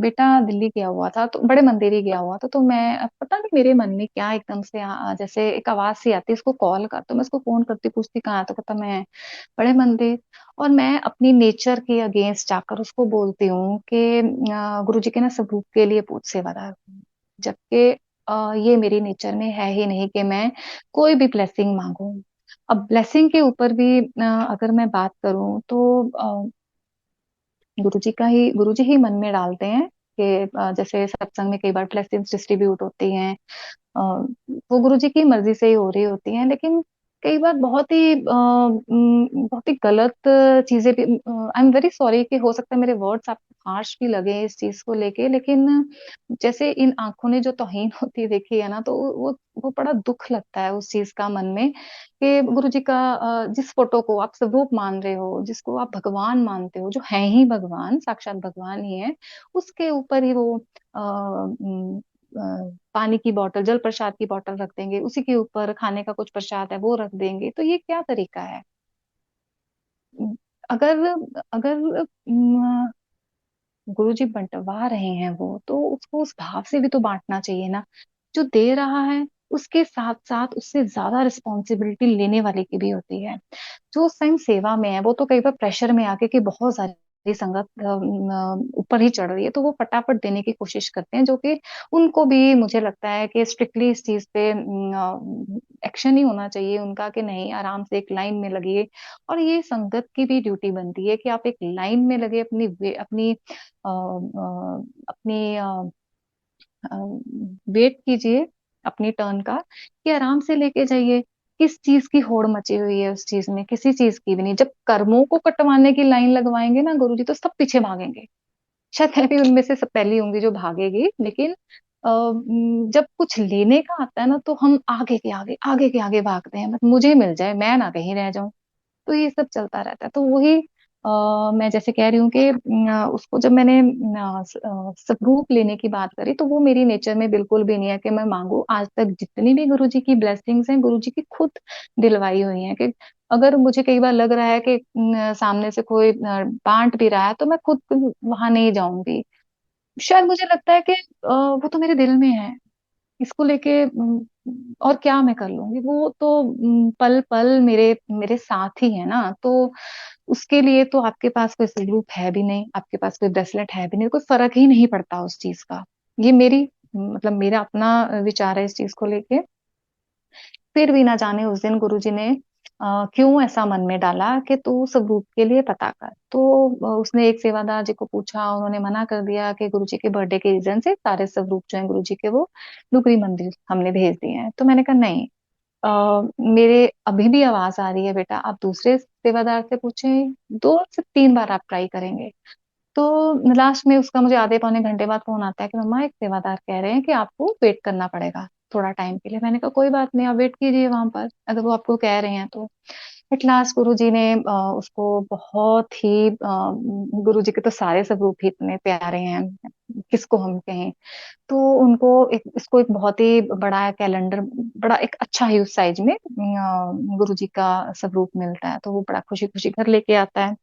बेटा दिल्ली गया हुआ था, तो बड़े मंदिर ही गया हुआ था। तो मैं पता नहीं मेरे मन में क्या एकदम से जैसे एक आवाज सी आती है, इसको कॉल कर, तो मैं उसको फोन करती, पूछती कहाँ है, तो कहता मैं बड़े मंदिर। और मैं अपनी नेचर के अगेंस्ट जाकर उसको बोलती हूँ कि गुरु जी के ना सबूत के लिए पूछ सेवादार हूँ। जबकि ये मेरी नेचर में है ही नहीं कि मैं कोई भी ब्लेसिंग मांगू। अब ब्लेसिंग के ऊपर भी अगर मैं बात करूं तो गुरु जी ही मन में डालते हैं कि जैसे सत्संग में कई बार ब्लेसिंग्स डिस्ट्रीब्यूट होती हैं, वो गुरु जी की मर्जी से ही हो रही होती हैं, लेकिन कई बार बहुत ही गलत चीजें भी, आई एम वेरी सॉरी कि हो सकता है मेरे वर्ड्स आपको हार्श भी लगे इस चीज को लेके, लेकिन जैसे इन आंखों ने जो तौहीन होती देखी है ना, तो वो बड़ा दुख लगता है उस चीज का मन में कि गुरु जी का जिस फोटो को आप स्वरूप मान रहे हो, जिसको आप भगवान मानते हो, जो है ही भगवान, साक्षात भगवान ही है, उसके ऊपर ही वो पानी की बोतल, जल प्रसाद की बोतल रख देंगे, उसी के ऊपर खाने का कुछ प्रसाद है वो रख देंगे, तो ये क्या तरीका है? उम, अगर अगर गुरु जी बंटवा रहे हैं वो, तो उसको उस भाव से भी तो बांटना चाहिए ना। जो दे रहा है उसके साथ साथ उससे ज्यादा रिस्पॉन्सिबिलिटी लेने वाले की भी होती है। जो उस टाइम सेवा में है वो तो कई बार प्रेशर में आके कि बहुत सारी संगत ऊपर ही चढ़ रही है, तो वो फटाफट देने की कोशिश करते हैं, जो कि उनको भी मुझे लगता है कि स्ट्रिक्टली इस चीज पे एक्शन ही होना चाहिए उनका, कि नहीं, आराम से एक लाइन में लगिए। और ये संगत की भी ड्यूटी बनती है कि आप एक लाइन में लगे, अपनी वेट कीजिए अपनी टर्न का, कि आराम से लेके जाइए। किस चीज की होड़ मची हुई है उस चीज में? किसी चीज की भी नहीं। जब कर्मों को कटवाने की लाइन लगवाएंगे ना गुरुजी, तो सब पीछे भागेंगे। शायद मैं भी उनमें से सब पहली होंगी जो भागेगी, लेकिन जब कुछ लेने का आता है ना, तो हम आगे के आगे भागते हैं, बस मुझे मिल जाए, मैं ना कहीं रह जाऊं। तो ये सब चलता रहता है। तो वही मैं जैसे कह रही हूँ कि उसको जब मैंने स्वरूप लेने की बात करी, तो वो मेरी नेचर में बिल्कुल भी नहीं है कि मैं मांगू। आज तक जितनी भी गुरु जी की ब्लेसिंग्स हैं, गुरु जी की खुद दिलवाई हुई हैं, कि अगर मुझे कई बार लग रहा है कि सामने से कोई बांट भी रहा है, तो मैं खुद वहां नहीं जाऊंगी। शायद मुझे लगता है कि वो तो मेरे दिल में है, इसको लेके और क्या मैं कर लूंगी? वो तो पल पल मेरे मेरे साथ ही है ना। तो उसके लिए तो आपके पास कोई स्वरूप है भी नहीं, आपके पास कोई ब्रेसलेट है भी नहीं, कोई फर्क ही नहीं पड़ता उस चीज का। ये मेरी मतलब मेरा अपना विचार है इस चीज को लेके। फिर भी ना जाने उस दिन गुरुजी ने क्यों ऐसा मन में डाला कि तू स्वरूप के लिए पता कर। तो उसने एक सेवादार जी को पूछा, उन्होंने मना कर दिया कि गुरुजी के बर्थडे के रीजन से सारे स्वरूप जो हैं गुरुजी के, वो डुगरी मंदिर हमने भेज दिए हैं। तो मैंने कहा नहीं, मेरे अभी भी आवाज आ रही है बेटा, आप दूसरे सेवादार से पूछें, 2 से 3 बार आप ट्राई करेंगे। तो लास्ट में उसका मुझे आधे पौने घंटे बाद फोन आता है कि मम्मा, एक सेवादार कह रहे हैं कि आपको वेट करना पड़ेगा थोड़ा टाइम के लिए। मैंने कहा कोई बात नहीं, आप वेट कीजिए वहां पर, अगर वो आपको कह रहे हैं तो। एट लास्ट गुरु जी ने उसको बहुत ही गुरु जी के तो सारे स्वरूप ही इतने प्यारे हैं, किसको हम कहें। तो उनको एक इसको एक बहुत ही बड़ा कैलेंडर, बड़ा एक अच्छा ही उस साइज में गुरु जी का स्वरूप मिलता है, तो वो बड़ा खुशी खुशी घर लेके आता है।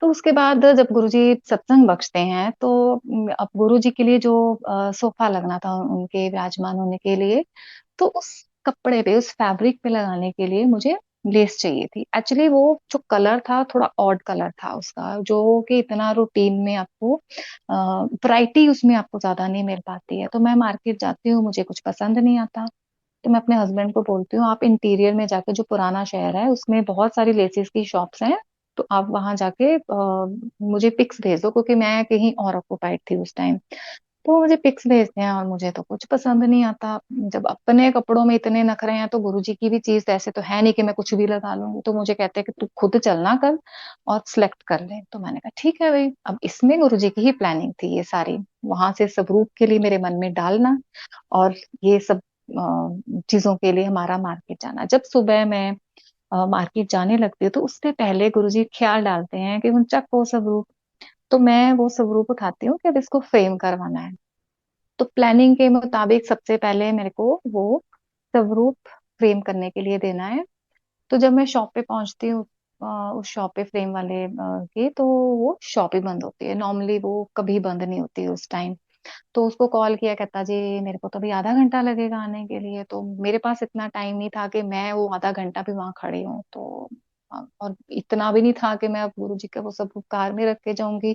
तो उसके बाद जब गुरुजी सत्संग बख्शते हैं, तो अब गुरुजी के लिए जो सोफा लगना था उनके विराजमान होने के लिए, तो उस कपड़े पे, उस फैब्रिक पे लगाने के लिए मुझे लेस चाहिए थी। एक्चुअली वो जो कलर था थोड़ा ऑड कलर था उसका, जो कि इतना रूटीन में आपको वैरायटी उसमें आपको ज्यादा नहीं मिल पाती है। तो मैं मार्केट जाती हूँ, मुझे कुछ पसंद नहीं आता, तो मैं अपने हस्बैंड को बोलती हूँ, आप इंटीरियर में जाके, जो पुराना शहर है उसमें बहुत सारी लेसेस की शॉप्स हैं, तो आप वहां जाके मुझे पिक्स भेज दो, क्योंकि मैं कहीं और ऑक्युपाइड थी उस टाइम। तो वो मुझे पिक्स भेजते हैं और मुझे तो कुछ पसंद नहीं आता। जब अपने कपड़ों में इतने नखरे हैं, तो गुरुजी की भी चीज ऐसे तो है नहीं कि मैं कुछ भी लगा लूंगी। तो मुझे कहते हैं कि तू खुद चलना कल और सिलेक्ट कर ले। तो मैंने कहा ठीक है भाई। अब इसमें गुरुजी की ही प्लानिंग थी ये सारी, वहां से स्वरूप के लिए मेरे मन में डालना, और ये सब चीजों के लिए हमारा मार्केट जाना। जब सुबह मैं मार्केट जाने लगती हूँ, तो उससे पहले गुरुजी ख्याल डालते हैं कि उन चक स्वरूप। तो मैं वो स्वरूप उठाती हूँ कि अब इसको फ्रेम करवाना है। तो प्लानिंग के मुताबिक सबसे पहले मेरे को वो स्वरूप फ्रेम करने के लिए देना है। तो जब मैं शॉप पे पहुंचती हूँ, उस शॉप पे फ्रेम वाले की, तो वो शॉप ही बंद होती है। नॉर्मली वो कभी बंद नहीं होती उस टाइम। तो उसको कॉल किया, कहता जी मेरे को तो अभी आधा घंटा लगेगा आने के लिए। तो मेरे पास इतना टाइम नहीं था कि मैं वो आधा घंटा भी वहां खड़ी हूँ। तो और इतना भी नहीं था कि मैं अब गुरु जी का वो सब कार में रख के जाऊंगी,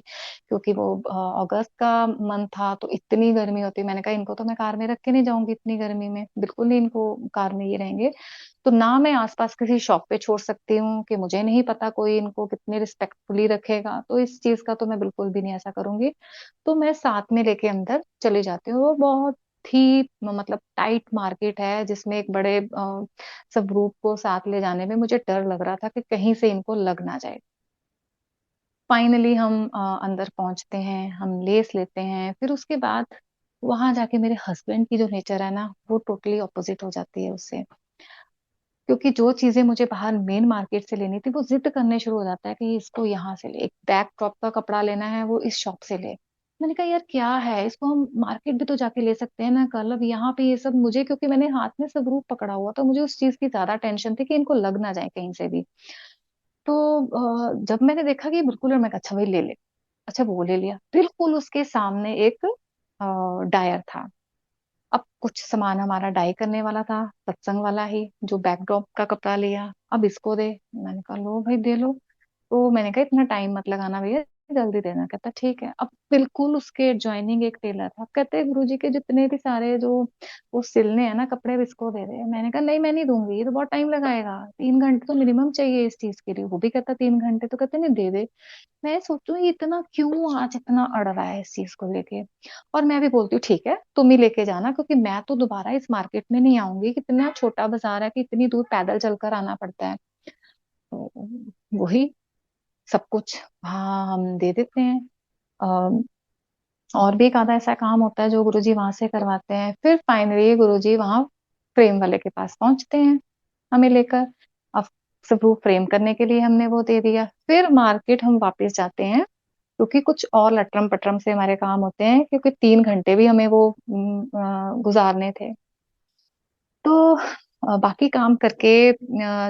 क्योंकि वो अगस्त का मंथ था, तो इतनी गर्मी होती। मैंने कहा इनको तो मैं कार में रख के नहीं जाऊंगी इतनी गर्मी में, बिल्कुल नहीं इनको कार में ये रहेंगे। तो ना मैं आसपास किसी शॉप पे छोड़ सकती हूँ, कि मुझे नहीं पता कोई इनको कितने रिस्पेक्टफुली रखेगा, तो इस चीज का तो मैं बिल्कुल भी नहीं ऐसा करूंगी। तो मैं साथ में लेके अंदर चली जाती हूँ। वो बहुत ही मतलब टाइट मार्केट है, जिसमें एक बड़े सब ग्रुप को साथ ले जाने में मुझे डर लग रहा था कि कहीं से इनको लग ना जाए। फाइनली हम अंदर पहुंचते हैं, हम लेस लेते हैं, फिर उसके बाद वहां जाके मेरे हस्बैंड की जो नेचर है ना, वो टोटली ऑपोजिट हो जाती है उससे। क्योंकि जो चीजें मुझे बाहर मेन मार्केट से लेनी थी, वो जिद करने शुरू हो जाता है कि इसको यहाँ से ले, एक बैक ड्रॉप का कपड़ा लेना है वो इस शॉप से ले। मैंने कहा यार क्या है, इसको हम मार्केट भी तो जाके ले सकते हैं ना कल, अब यहाँ पे ये सब मुझे, क्योंकि मैंने हाथ में सब रूप पकड़ा हुआ था, मुझे उस चीज की ज्यादा टेंशन थी कि इनको लग ना जाए कहीं से भी। तो जब मैंने देखा कि बिल्कुल, और मैं कहा, अच्छा भाई ले ले। अच्छा वो ले लिया, बिल्कुल उसके सामने एक डायर था। अब कुछ सामान हमारा डाई करने वाला था, सत्संग वाला ही, जो बैकड्रॉप का कपड़ा लिया, अब इसको दे। मैंने कहा लो भाई दे लो। तो मैंने कहा इतना टाइम मत लगाना भैया, जल्दी देना। कहता ठीक है। अब बिल्कुल उसके ज्वाइनिंग एक टेलर था, कहते गुरुजी के जितने भी सारे जो वो सिलने हैं ना कपड़े, अब इसको दे दे। मैंने कहा नहीं मैं नहीं दूंगी, ये तो बहुत टाइम लगाएगा, 3 घंटे तो मिनिमम चाहिए इस चीज के लिए। वो भी कहता 3 घंटे, तो कहते नहीं दे दे। मैं सोचूं ये इतना क्यों आज इतना अड़ रहा है इस चीज को लेके। और मैं भी बोलती हूँ ठीक है तुम ही लेके जाना, क्योंकि मैं तो दोबारा इस मार्केट में नहीं आऊंगी, कितना छोटा बाजार है कि इतनी दूर पैदल चलकर आना पड़ता है। तो वही सब कुछ हाँ हम दे देते हैं। अम, और भी एक आधा ऐसा काम होता है जो गुरुजी वहां से करवाते हैं। फिर फाइनली गुरुजी वहां फ्रेम वाले के पास पहुंचते हैं हमें लेकर। अब सब फ्रेम करने के लिए हमने वो दे दिया, फिर मार्केट हम वापस जाते हैं, क्योंकि कुछ और लटरम पटरम से हमारे काम होते हैं, क्योंकि 3 घंटे भी हमें वो गुजारने थे। तो बाकी काम करके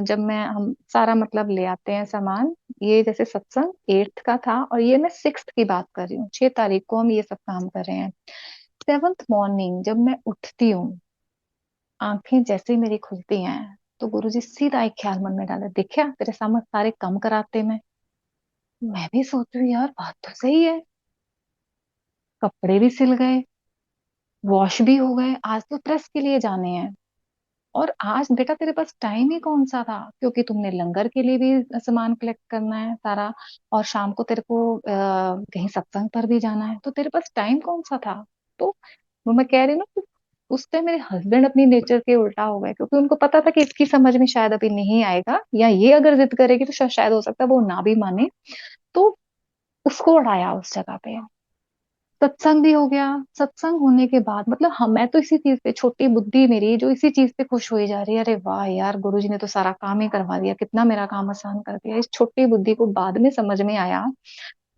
जब मैं हम सारा मतलब ले आते हैं सामान। ये जैसे सत्संग 8th का था, और ये मैं 6th की बात कर रही हूँ, 6 तारीख को हम ये सब काम कर रहे हैं। 7th मॉर्निंग जब मैं उठती हूँ, आंखें जैसे ही मेरी खुलती हैं, तो गुरुजी सीधा एक ख्याल मन में डाला, देखा तेरे सामने सारे काम कराते मैं। मैं भी सोचू यार बात तो सही है, कपड़े भी सिल गए, वॉश भी हो गए, आज तो प्रेस के लिए जाने हैं। और आज बेटा तेरे पास टाइम ही कौन सा था, क्योंकि तुमने लंगर के लिए भी सामान कलेक्ट करना है सारा, और शाम को तेरे को कहीं सत्संग पर भी जाना है, तो तेरे पास टाइम कौन सा था। तो वो मैं कह रही हूँ ना कि उस टाइम मेरे हस्बैंड अपनी नेचर के उल्टा हो गए, क्योंकि उनको पता था कि इसकी समझ में शायद अभी नहीं आएगा, या ये अगर जिद करेगी तो शायद हो सकता है वो ना भी माने। तो उसको उड़ाया उस जगह पे। सत्संग भी हो गया। सत्संग होने के बाद मतलब हम, मैं तो इसी चीज पे, छोटी बुद्धि मेरी जो इसी चीज पे खुश हुई जा रही है, अरे वाह यार गुरुजी ने तो सारा काम ही करवा दिया, कितना मेरा काम आसान कर दिया। इस छोटी बुद्धि को बाद में समझ में आया,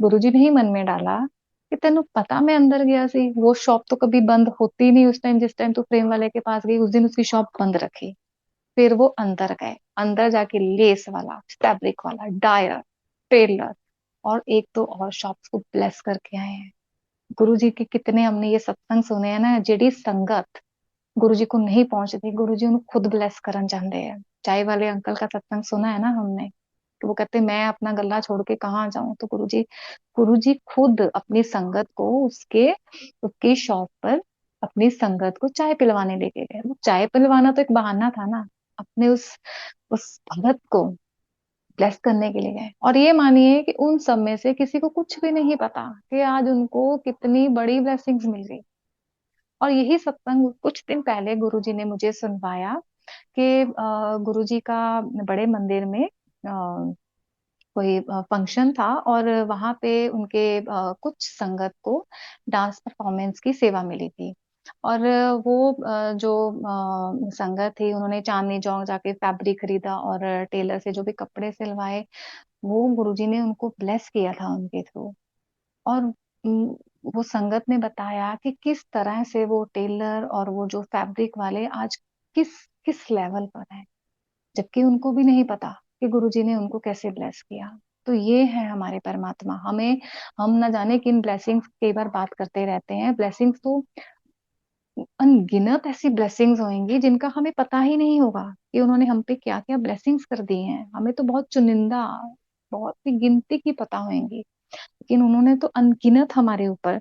गुरुजी ने ही मन में डाला कि तेनू पता मैं अंदर गया सी, वो शॉप तो कभी बंद होती नहीं उस टाइम, जिस टाइम तू फ्रेम वाले के पास गई उस दिन उसकी शॉप बंद रखी। फिर वो अंदर गए, अंदर जाके लेस वाला, फैब्रिक वाला, डायर, टेलर और एक दो और शॉप्स को ब्लेस करके आए हैं। गुरु जी के कितने हमने ये सत्संग सुने हैं ना, जेडी संगत गुरु जी को नहीं पहुंचती, गुरु जी उन्हें खुद ब्लेस करन चाहते हैं। चाय वाले अंकल का सत्संग सुना है ना हमने, तो वो कहते मैं अपना गला छोड़ के कहाँ जाऊं, तो गुरु जी खुद अपनी संगत को उसके उसकी शॉप पर अपनी संगत को चाय पिलवाने लेके गए। वो चाय पिलवाना तो एक बहाना था ना, अपने उस भगत को ब्लेस करने के लिए गए। और ये मानिए कि उन सब में से किसी को कुछ भी नहीं पता कि आज उनको कितनी बड़ी ब्लेसिंग्स मिल गई। और यही सत्संग कुछ दिन पहले गुरुजी ने मुझे सुनवाया कि गुरुजी का बड़े मंदिर में कोई फंक्शन था, और वहां पे उनके कुछ संगत को डांस परफॉर्मेंस की सेवा मिली थी। और वो जो संगत थी उन्होंने चांदनी चौक जाके फैब्रिक खरीदा और टेलर से जो भी कपड़े सिलवाए, वो गुरुजी ने उनको ब्लेस किया था उनके थ्रू। और उम, वो संगत ने बताया कि किस तरह से वो टेलर और वो जो फैब्रिक वाले आज किस किस लेवल पर है, जबकि उनको भी नहीं पता कि गुरुजी ने उनको कैसे ब्लेस किया। तो ये है हमारे परमात्मा। हमें, हम न जाने किन ब्लेसिंग्स कई बार बात करते रहते हैं, ब्लेसिंग्स तो अनगिनत ऐसी ब्लेसिंग्स होंगी जिनका हमें पता ही नहीं होगा कि उन्होंने हम पे क्या क्या ब्लेसिंग्स कर दी हैं। हमें तो बहुत चुनिंदा, बहुत ही गिनती की पता होंगी, लेकिन उन्होंने तो अनगिनत हमारे ऊपर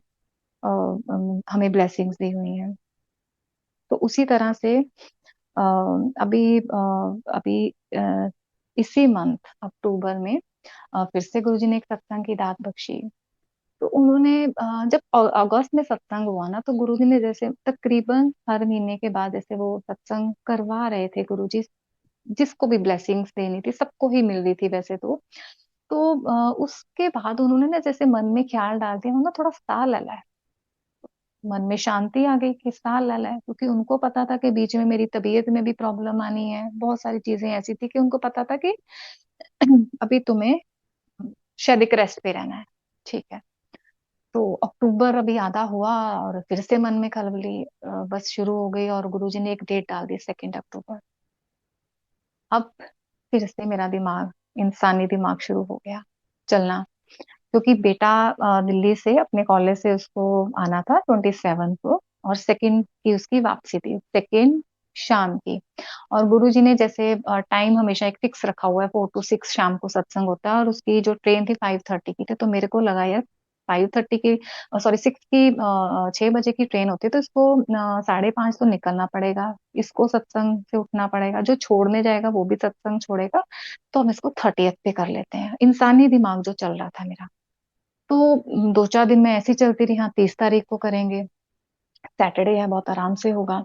हमें ब्लेसिंग्स दी हुई हैं। तो उसी तरह से अ, अभी इसी मंथ अक्टूबर में फिर से गुरुजी ने एक सत्संग की दात बख्शी। तो उन्होंने जब अगस्त में सत्संग हुआ ना, तो गुरुजी ने जैसे तकरीबन हर महीने के बाद जैसे वो सत्संग करवा रहे थे गुरुजी, जिसको भी ब्लेसिंग्स देनी थी सबको ही मिल रही थी वैसे तो उसके बाद उन्होंने ना जैसे मन में ख्याल डाल दिया, उन्होंने थोड़ा सा लला है, मन में शांति आ गई कि सा लला है, क्योंकि उनको पता था कि बीच में मेरी तबीयत में भी प्रॉब्लम आनी है, बहुत सारी चीजें ऐसी थी कि उनको पता था कि अभी तुम्हें शायद एक रेस्ट पे रहना है। ठीक है। तो अक्टूबर अभी आधा हुआ और फिर से मन में खलबली बस शुरू हो गई, और गुरुजी ने एक डेट डाल दी, 2 अक्टूबर। अब फिर से मेरा दिमाग, इंसानी दिमाग शुरू हो गया चलना, क्योंकि बेटा दिल्ली से अपने कॉलेज से उसको आना था 27 को, और सेकंड की उसकी वापसी थी, सेकंड शाम की। और गुरुजी ने जैसे टाइम हमेशा एक फिक्स रखा हुआ है, 4 to 6 शाम को सत्संग होता है, और उसकी जो ट्रेन थी 5:30 की थी। तो मेरे को लगा यार 5:30 की, सॉरी 6 की, 6 बजे की ट्रेन होती है, तो इसको 5:30 तो निकलना पड़ेगा, इसको सत्संग से उठना पड़ेगा, जो छोड़ने जाएगा वो भी सत्संग छोड़ेगा, तो हम इसको 30th पे कर लेते हैं। इंसानी दिमाग जो चल रहा था मेरा। तो 2-4 दिन में ऐसी चलती रही, हाँ 30 तारीख को करेंगे, सैटरडे है, बहुत आराम से होगा।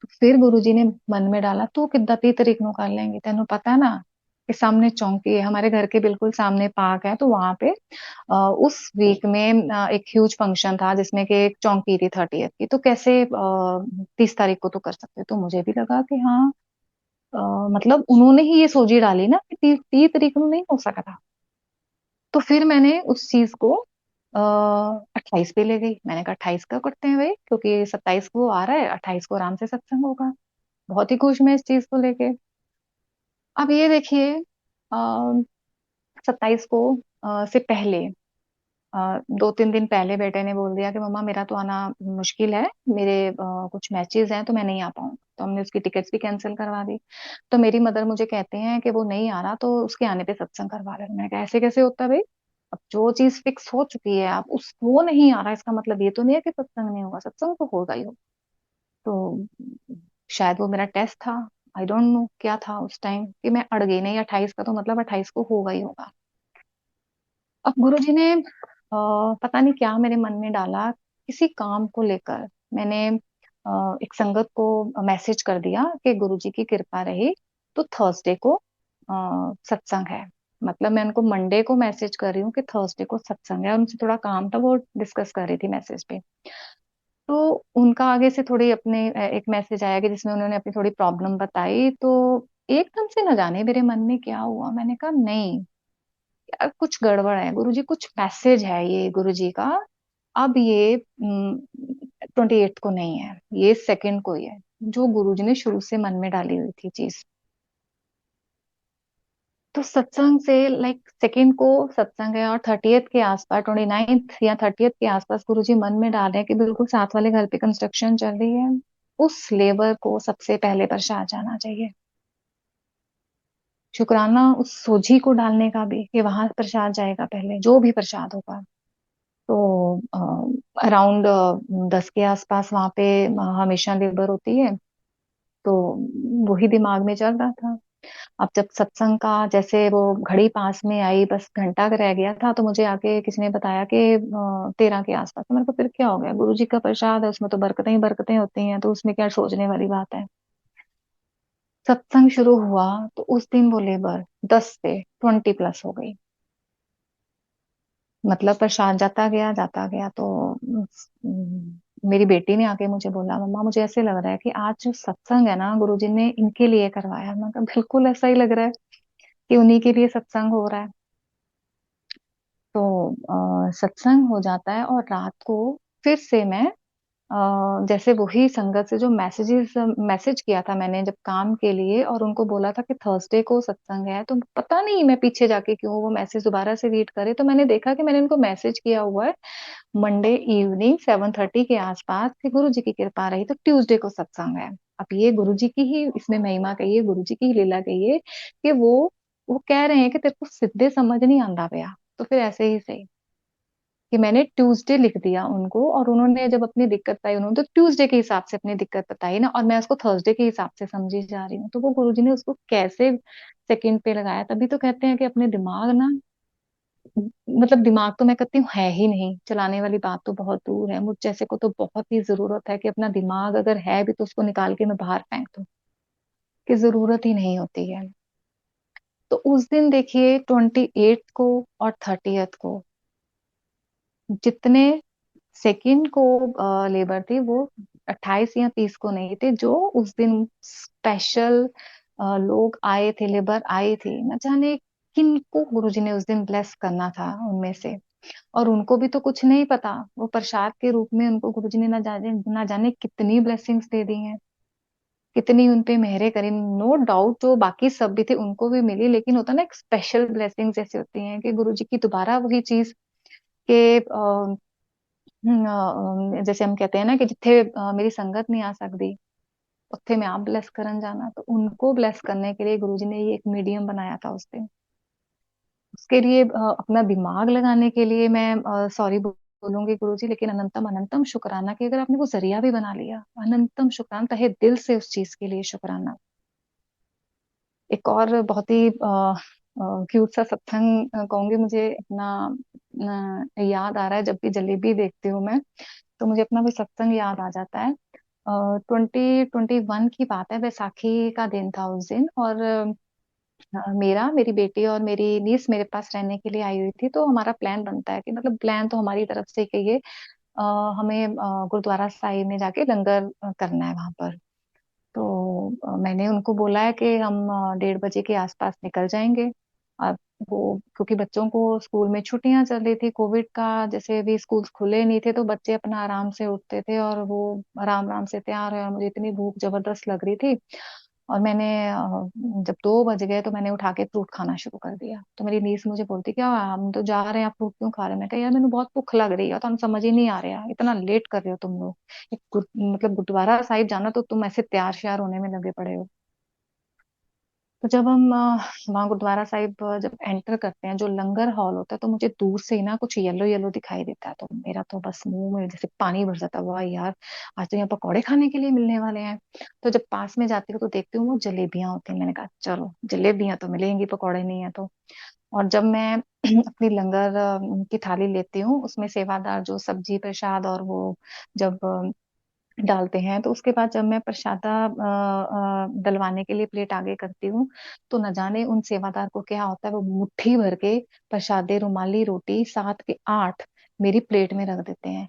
तो फिर गुरुजी ने मन में डाला, तू किद्दां 30 तारीख ਨੂੰ कर लेंगे, तेनू पता है ना कि सामने चौंकी है, हमारे घर के बिल्कुल सामने पार्क है, तो वहां पे उस वीक में एक ह्यूज फंक्शन था जिसमें कि एक चौंकी थी 30th की, तो कैसे 30 तारीख को तो कर सकते। तो मुझे भी लगा कि हाँ, मतलब उन्होंने ही ये सोची डाली ना कि 30 तारीख को नहीं हो सका। तो फिर मैंने उस चीज को 28 पे ले गई। मैंने कहा 28 का करते हैं भाई, क्योंकि 27 को आ रहा है, 28 को आराम से सत्संग होगा। बहुत ही खुश मैं इस चीज को लेके। अब ये देखिए, 27 को से पहले 2-3 दिन पहले बेटे ने बोल दिया कि मम्मा मेरा तो आना मुश्किल है, मेरे कुछ मैचेस हैं तो मैं नहीं आ पाऊंगा। तो हमने उसकी टिकट्स भी कैंसिल करवा दी। तो मेरी मदर मुझे कहते हैं कि वो नहीं आ रहा, तो उसके आने पे सत्संग करवा रहे हैं। मैंने कहा ऐसे कैसे होता है भाई, अब जो चीज फिक्स हो चुकी है, आप उस वो नहीं आ रहा, इसका मतलब ये तो नहीं है कि सत्संग नहीं होगा, सत्संग तो होगा ही होगा। तो शायद वो मेरा टेस्ट था, आई डोंट नो क्या था उस टाइम, कि मैं अड़ गई, नहीं 28 का तो मतलब 28 को होगा ही होगा। अब गुरुजी ने पता नहीं क्या मेरे मन में डाला, किसी काम को लेकर मैंने एक संगत को मैसेज कर दिया कि गुरुजी की कृपा रही तो थर्सडे को सत्संग है। मतलब मैं उनको मंडे को मैसेज कर रही हूँ कि थर्सडे को सत्संग है, और उनसे थोड़ा काम था, वो डिस्कस कर रही थी मैसेज पे। तो उनका आगे से थोड़ी अपने एक मैसेज आया कि जिसमें उन्होंने अपनी थोड़ी प्रॉब्लम बताई। तो एकदम से न जाने मेरे मन में क्या हुआ, मैंने कहा नहीं यार, कुछ गड़बड़ है गुरुजी, कुछ मैसेज है ये गुरुजी का। अब ये 28 को नहीं है, ये सेकंड को ही है, जो गुरुजी ने शुरू से मन में डाली हुई थी चीज। तो सत्संग से लाइक सेकंड को सत्संग है, और 30th के आसपास, 29th या 30th के आसपास गुरुजी मन में डाल रहे हैं कि बिल्कुल साथ वाले घर पे कंस्ट्रक्शन चल रही है, उस लेबर को सबसे पहले प्रसाद जाना चाहिए। शुक्राना उस सोझी को डालने का भी, कि वहां प्रसाद जाएगा पहले, जो भी प्रसाद होगा। तो अराउंड 10 के आसपास वहां पे हमेशा लेबर होती है। तो वही दिमाग में चल रहा था। अब जब सत्संग का जैसे वो घड़ी पास में आई, बस घंटा रह गया था, तो मुझे आके किसी ने बताया कि 13 के आसपास। तो मेरे को फिर क्या हो गया, गुरु जी का प्रसाद है, उसमें तो बरकतें ही बरकतें होती हैं, तो उसमें क्या सोचने वाली बात है। सत्संग शुरू हुआ तो उस दिन वो लेबर 10 से 20+ हो गई। मतलब प्रसाद जाता गया तो मेरी बेटी ने आके मुझे बोला, मम्मा मुझे ऐसे लग रहा है कि आज जो सत्संग है ना गुरुजी ने इनके लिए करवाया। मैं कहा बिल्कुल ऐसा ही लग रहा है कि उन्हीं के लिए सत्संग हो रहा है। तो सत्संग हो जाता है, और रात को फिर से मैं जैसे वही संगत से जो मैसेज किया था मैंने जब काम के लिए, और उनको बोला था कि थर्सडे को सत्संग है, तो पता नहीं मैं पीछे जाके क्यों वो मैसेज दोबारा से रीड करे, तो मैंने देखा कि मैंने उनको मैसेज किया हुआ है मंडे इवनिंग 7:30 के आसपास कि गुरु जी की कृपा रही तो ट्यूसडे को सत्संग है। अब ये गुरु जी की ही इसमें महिमा कहिए, गुरु जी की ही लीला कहिए कि वो कह रहे हैं कि तेरे को सीधे समझ नहीं आंदा पाया, तो फिर ऐसे ही सही कि मैंने ट्यूसडे लिख दिया उनको, और उन्होंने जब अपनी दिक्कत बताई उन्होंने तो ट्यूसडे के हिसाब से अपनी दिक्कत बताई ना, और मैं उसको थर्सडे के हिसाब से समझी जा रही हूँ, तो वो गुरुजी ने उसको कैसे सेकंड पे लगाया। तभी तो कहते हैं कि अपने दिमाग ना, मतलब दिमाग तो मैं कहती हूँ है ही नहीं, चलाने वाली बात तो बहुत दूर है, मुझ जैसे को तो बहुत ही जरूरत है कि अपना दिमाग अगर है भी तो उसको निकाल के मैं बाहर फेंक दूं, कि जरूरत ही नहीं होती है। तो उस दिन देखिए 28 को और 30th को जितने सेकंड को लेबर थी वो 28 या 30 को नहीं थे, जो उस दिन स्पेशल लोग आए थे, लेबर आए थे, न जाने किनको गुरुजी ने उस दिन ब्लेस करना था उनमें से। और उनको भी तो कुछ नहीं पता, वो प्रसाद के रूप में उनको गुरुजी ने ना जाने कितनी ब्लेसिंग्स दे दी हैं, कितनी उनपे मेहरे करी। नो डाउट जो बाकी सब भी थे उनको भी मिली, लेकिन होता ना एक स्पेशल ब्लेसिंग्स जैसे होती हैं कि गुरुजी की दोबारा वही चीज के जैसे हम कहते हैं ना कि जिथे मेरी संगत नहीं आ सकती उत्थे मैं आप ब्लेस करन जाना, तो उनको ब्लेस करने के लिए गुरुजी ने ये एक मीडियम बनाया था उस दिन। उसके लिए अपना दिमाग लगाने के लिए मैं सॉरी बोलूंगी गुरुजी, लेकिन अनंतम अनंतम शुक्राना कि अगर आपने वो जरिया भी बना लिया, अनंतम शुक्राना, तहे दिल से उस चीज के लिए शुक्राना। एक और बहुत ही क्यूट सा सत्संग कहूंगी, मुझे अपना याद आ रहा है जब भी जलेबी देखती हूँ मैं, तो मुझे अपना वो सत्संग याद आ जाता है। 2021 की बात है, बैसाखी का दिन था उस दिन, और मेरी बेटी और मेरी नीस मेरे पास रहने के लिए आई हुई थी, तो हमारा प्लान बनता है कि मतलब प्लान तो हमारी तरफ से ही कहिए, अ, हमें गुरुद्वारा साहिब में जाके लंगर करना है वहां पर। तो मैंने उनको बोला है कि हम 1:30 बजे के आसपास निकल जाएंगे। अब वो क्योंकि बच्चों को स्कूल में छुट्टियां चल रही थी कोविड का, जैसे भी स्कूल खुले नहीं थे तो बच्चे अपना आराम से उठते थे, और वो आराम आराम से तैयार हुए, और मुझे इतनी भूख जबरदस्त लग रही थी। और मैंने जब 2 बज गए तो मैंने उठा के फ्रूट खाना शुरू कर दिया, तो मेरी नीस मुझे बोलती क्या हम तो जा रहे हैं, आप फ्रूट क्यों खा रहे हैं? मैं कहा यार मैंने बहुत भूख लग रही है, तो हम समझ ही नहीं आ रहा, इतना लेट कर रहे हो तुम लोग, मतलब गुरुद्वारा साहिब जाना तो तुम ऐसे तैयार श्यार होने में लगे पड़े हो। तो जब हम वहाँ गुरुद्वारा साहिब जब एंटर करते हैं, जो लंगर हॉल होता है, तो मुझे दूर से ही ना कुछ येलो येलो दिखाई देता है, तो मेरा तो बस मुंह में जैसे पानी भर जाता है, वाह यार आज तो यहाँ पकौड़े खाने के लिए मिलने वाले हैं। तो जब पास में जाती हूँ तो देखती हूँ वो जलेबियां होती हैं, मैंने कहा चलो जलेबियां तो मिलेंगी, पकौड़े नहीं है तो। और जब मैं अपनी लंगर की थाली लेती हूँ, उसमें सेवादार जो सब्जी प्रसाद और वो जब डालते हैं, तो उसके बाद जब मैं प्रसादा डलवाने के लिए प्लेट आगे करती हूँ, तो न जाने उन सेवादार को क्या होता है, वो मुट्ठी भर के प्रसादे रुमाली रोटी 7 के 8 मेरी प्लेट में रख देते हैं।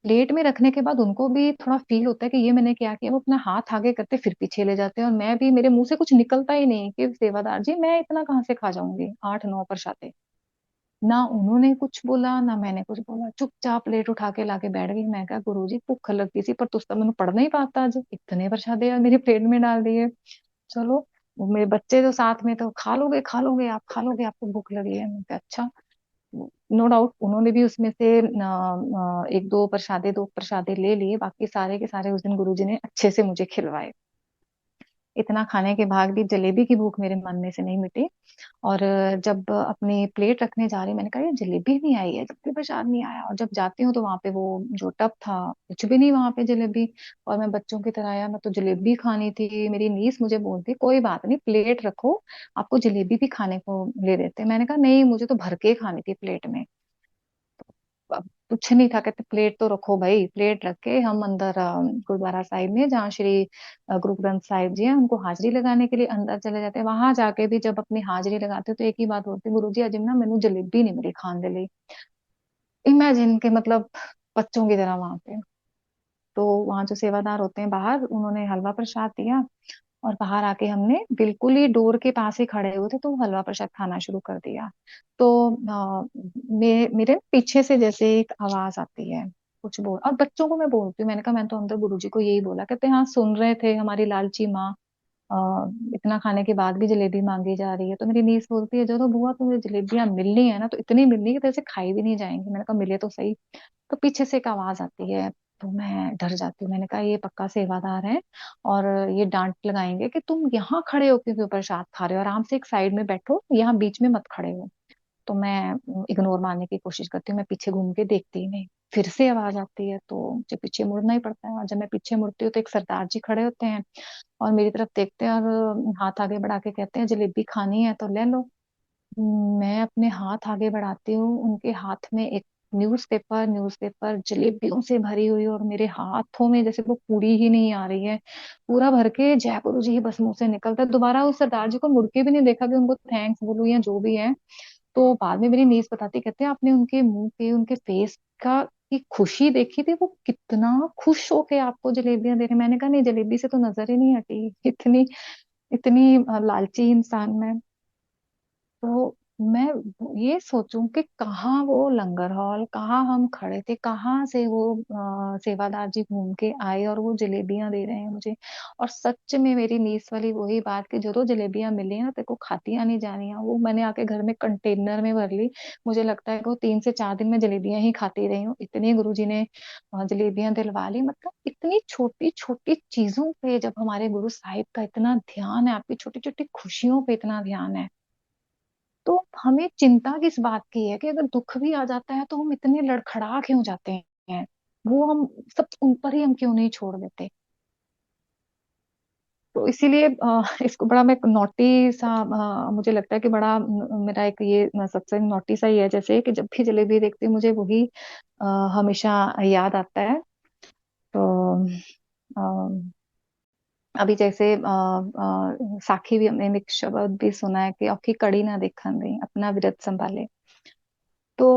प्लेट में रखने के बाद उनको भी थोड़ा फील होता है कि ये मैंने क्या किया, वो अपना हाथ आगे करते फिर पीछे ले जाते हैं, और मैं भी, मेरे मुंह से कुछ निकलता ही नहीं कि सेवादार जी मैं इतना कहाँ से खा जाऊंगी 8-9 प्रसादे। ना उन्होंने कुछ बोला ना मैंने कुछ बोला, चुपचाप प्लेट उठा के लाके बैठ गई। मैं कहा गुरुजी भूख लगी सी पर तुस तो मैंने पढ़ नहीं पाता, आज इतने प्रसादे यार मेरी प्लेट में डाल दिए। चलो, वो मेरे बच्चे तो साथ में, तो खा लोगे आप, खा लोगे, आपको भूख लगी है? मैं कहा अच्छा। नो डाउट उन्होंने भी उसमें से एक दो प्रसादे ले लिए, बाकी सारे के सारे उस दिन गुरुजी ने अच्छे से मुझे खिलवाए। इतना खाने के बाद भी जलेबी की भूख मेरे मन में से नहीं मिटी। और जब अपनी प्लेट रखने जा रही, मैंने कहा ये जलेबी नहीं आई है, जब भी प्रसाद नहीं आया, और जब जाती हूँ तो वहां पे वो जो टब था कुछ भी नहीं वहां पे जलेबी। और मैं बच्चों की तरह, यार मैं तो जलेबी खानी थी, मेरी नीस मुझे बोलती कोई बात नहीं प्लेट रखो, आपको जलेबी भी खाने को ले देते। मैंने कहा नहीं मुझे तो भर के खानी थी प्लेट में। अब कुछ नहीं था, कहते प्लेट तो रखो भाई। प्लेट रख के हम अंदर गुरुद्वारा साहिब में, जहाँ श्री गुरु ग्रंथ साहिब जी हैं, उनको हाजिरी लगाने के लिए अंदर चले जाते हैं। वहां जाके भी जब अपनी हाजिरी लगाते हो तो एक ही बात बोलते, गुरु जी अज ना मैनू जलेबी नहीं मिली खाने के लिए। इमेजिन के मतलब बच्चों की तरह वहां पे। तो वहां जो सेवादार होते हैं बाहर, उन्होंने हलवा प्रसाद दिया, और बाहर आके हमने बिल्कुल ही डोर के पास ही खड़े हुए थे, तो वो हलवा प्रसाद खाना शुरू कर दिया। तो मेरे पीछे से जैसे एक आवाज आती है, कुछ बोल, और बच्चों को मैं बोलती हूँ, मैंने कहा मैंने तो अंदर गुरुजी को यही बोला, कहते हैं हाँ सुन रहे थे हमारी लालची माँ, अ, इतना खाने के बाद भी जलेबी मांगी जा रही है। तो मेरी नीस बोलती है जो तो बुआ तुम्हें जलेबियां मिलनी है ना, तो इतनी मिलनी है कि तेरे से खाई भी नहीं जाएंगी। मैंने कहा मिले तो सही। तो पीछे से एक आवाज आती है, तो मैं डर जाती हूँ। मैंने कहा ये पक्का सेवादार है, और ये डांट लगाएंगे कि तुम यहाँ खड़े हो क्यों प्रसाद खा रहे हो, आराम से एक साइड में बैठो, यहाँ बीच में मत खड़े हो। तो मैं इग्नोर मारने की कोशिश करती हूँ, मैं पीछे घूम के देखती ही नहीं। फिर से आवाज आती है, तो मुझे पीछे मुड़ना ही पड़ता है, और जब मैं पीछे मुड़ती हूँ तो एक सरदार जी खड़े होते हैं और मेरी तरफ देखते हैं और हाथ आगे बढ़ा के कहते हैं जलेबी खानी है तो ले लो। मैं अपने हाथ आगे बढ़ाती हूँ, उनके हाथ में एक न्यूज़पेपर न्यूज़पेपर जलेबियों से भरी हुई, और मेरे हाथों में जैसे वो पूरी ही नहीं आ रही है, पूरा भर के जय गुरु जी ही बस मुंह से निकलता है। दोबारा उस सरदार जी को मुड़ के भी नहीं देखा कि उनको थैंक्स बोलूं या जो भी है। तो बाद में मेरी नीस बताती, कहते हैं आपने उनके मुंह पे, उनके फेस का की खुशी देखी थी, वो कितना खुश होके आपको जलेबियां दे रहे। मैंने कहा नहीं, जलेबी से तो नजर ही नहीं हटी, इतनी इतनी लालची इंसान मैं। तो मैं ये सोचूं कि कहाँ वो लंगर हॉल, कहाँ हम खड़े थे, कहाँ से वो सेवादार जी घूम के आए और वो जलेबियां दे रहे हैं मुझे। और सच में मेरी नीस वाली वही बात कि जो जलेबियां मिली हैं ना तेरे को खातियां नहीं जा रही हैं, वो मैंने आके घर में कंटेनर में भर ली। मुझे लगता है कि वो 3 से 4 दिन में जलेबियां ही खाती रही हूँ, इतनी गुरुजी ने जलेबियां दिलवा ली। मतलब इतनी छोटी छोटी चीजों पे जब हमारे गुरु साहिब का इतना ध्यान है, आपकी छोटी छोटी खुशियों पे इतना ध्यान है, तो हमें चिंता किस बात की है कि अगर दुख भी आ जाता है तो हम इतने लड़खड़ा क्यों जाते हैं, वो हम सब उन पर ही हम क्यों नहीं छोड़ देते। तो इसीलिए इसको बड़ा मैं नोटी सा, मुझे लगता है कि बड़ा मेरा एक ये सत्संग नोटी सा ही है, जैसे कि जब भी जलेबी देखती हूँ मुझे वही अ, हमेशा याद आता है। तो अ, अभी जैसे साखी भी हमने एक शब्द भी सुना है कि औखी कड़ी ना देखन दे अपना विरत संभाले। तो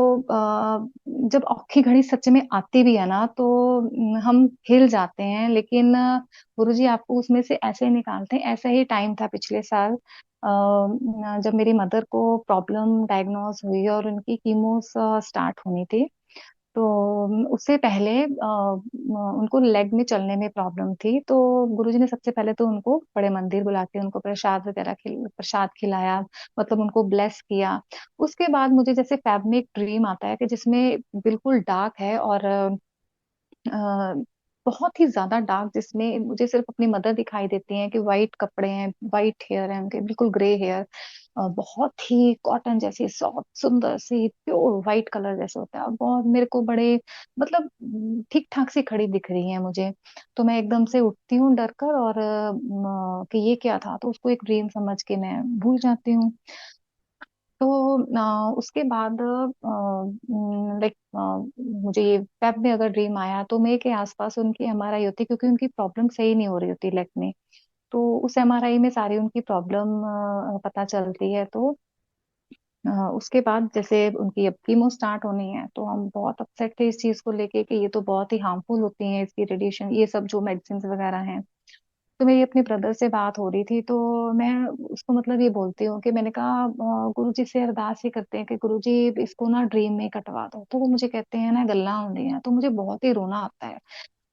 जब औखी घड़ी सच में आती भी है ना, तो हम हिल जाते हैं, लेकिन गुरुजी आपको उसमें से ऐसे ही निकालते हैं। ऐसा ही टाइम था पिछले साल, जब मेरी मदर को प्रॉब्लम डायग्नोज हुई और उनकी कीमोस स्टार्ट होनी थी। तो उससे पहले उनको लेग में चलने में प्रॉब्लम थी। तो गुरुजी ने सबसे पहले तो उनको बड़े मंदिर बुला के उनको प्रसाद वगैरह प्रसाद खिलाया, मतलब उनको ब्लेस किया। उसके बाद मुझे जैसे फैब में एक ड्रीम आता है कि जिसमें बिल्कुल डार्क है, और बहुत ही ज्यादा डार्क, जिसमें मुझे सिर्फ अपनी मदर दिखाई देती हैं कि वाइट कपड़े हैं, वाइट हेयर है उनके, बिल्कुल ग्रे हेयर, बहुत ही कॉटन जैसी सॉफ्ट सुंदर सी प्योर व्हाइट कलर जैसे होता है, और बहुत मेरे को बड़े, मतलब ठीक ठाक सी खड़ी दिख रही है मुझे। तो मैं एकदम से उठती हूँ डर कर, और कि ये क्या था, तो उसको एक ड्रीम समझ के मैं भूल जाती हूँ। तो उसके बाद लाइक मुझे ये वेब में अगर ड्रीम आया तो मैं के आसपास उनकी एमआरआई होती, क्योंकि उनकी प्रॉब्लम सही नहीं हो रही होती लेग में। तो उस एमआरआई में सारी उनकी प्रॉब्लम पता चलती है। तो उसके बाद जैसे उनकी अब कीमो स्टार्ट होनी है, तो हम बहुत अपसेट थे इस चीज को लेके कि ये तो बहुत ही हार्मफुल होती है इसकी रेडिएशन, ये सब जो मेडिसिन वगैरह हैं। तो मेरी अपने ब्रदर से बात हो रही थी, तो मैं उसको मतलब ये बोलती हूँ कि मैंने कहा गुरु जी से अरदास ही करते हैं कि गुरु जी इसको ना ड्रीम में कटवा दो। तो वो मुझे कहते हैं ना गल्ला होंगी है, तो मुझे बहुत ही रोना आता है।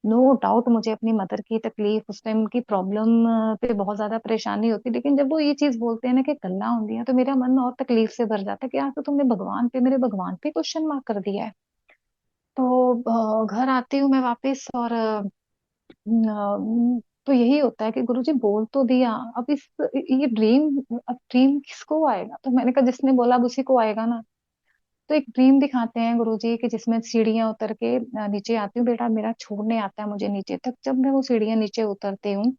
नो डाउट मुझे अपनी मदर की तकलीफ, उस टाइम की प्रॉब्लम पे बहुत ज्यादा परेशानी होती, लेकिन जब वो ये चीज बोलते हैं ना कि गल्ला होंगी है, तो मेरा मन और तकलीफ से भर जाता है कि यार तो तुमने भगवान पे, मेरे भगवान पे क्वेश्चन मार्क कर दिया है। तो घर आती हूँ मैं वापस, और तो यही होता है कि गुरुजी बोल तो दिया, अब इस ये ड्रीम, अब ड्रीम किसको आएगा, तो मैंने कहा जिसने बोला अब उसी को आएगा ना। तो एक ड्रीम दिखाते हैं गुरुजी कि जिसमें सीढ़ियां उतर के नीचे आती हूँ, बेटा मेरा छोड़ने आता है मुझे नीचे तक। जब मैं वो सीढ़ियां नीचे उतरती हूँ,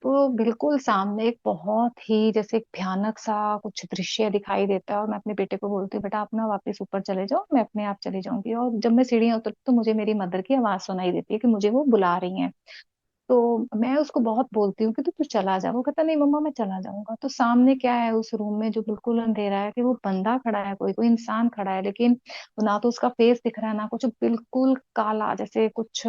तो बिल्कुल सामने एक बहुत ही जैसे एक भयानक सा कुछ दृश्य दिखाई देता है, और मैं अपने बेटे को बोलती हूँ बेटा अपना वापस ऊपर चले जाओ, मैं अपने आप चली जाऊंगी। और जब मैं सीढ़ियां उतरती तो मुझे मेरी मदर की आवाज सुनाई देती है कि मुझे वो बुला रही हैं। तो मैं उसको बहुत बोलती हूँ कि तू चला जा, वो कहता नहीं मम्मा मैं चला जाऊंगा। तो सामने क्या है उस रूम में जो बिल्कुल अंधेरा है, कि वो बंदा खड़ा है, कोई कोई इंसान खड़ा है, लेकिन ना तो उसका फेस दिख रहा है ना कुछ, बिल्कुल काला जैसे कुछ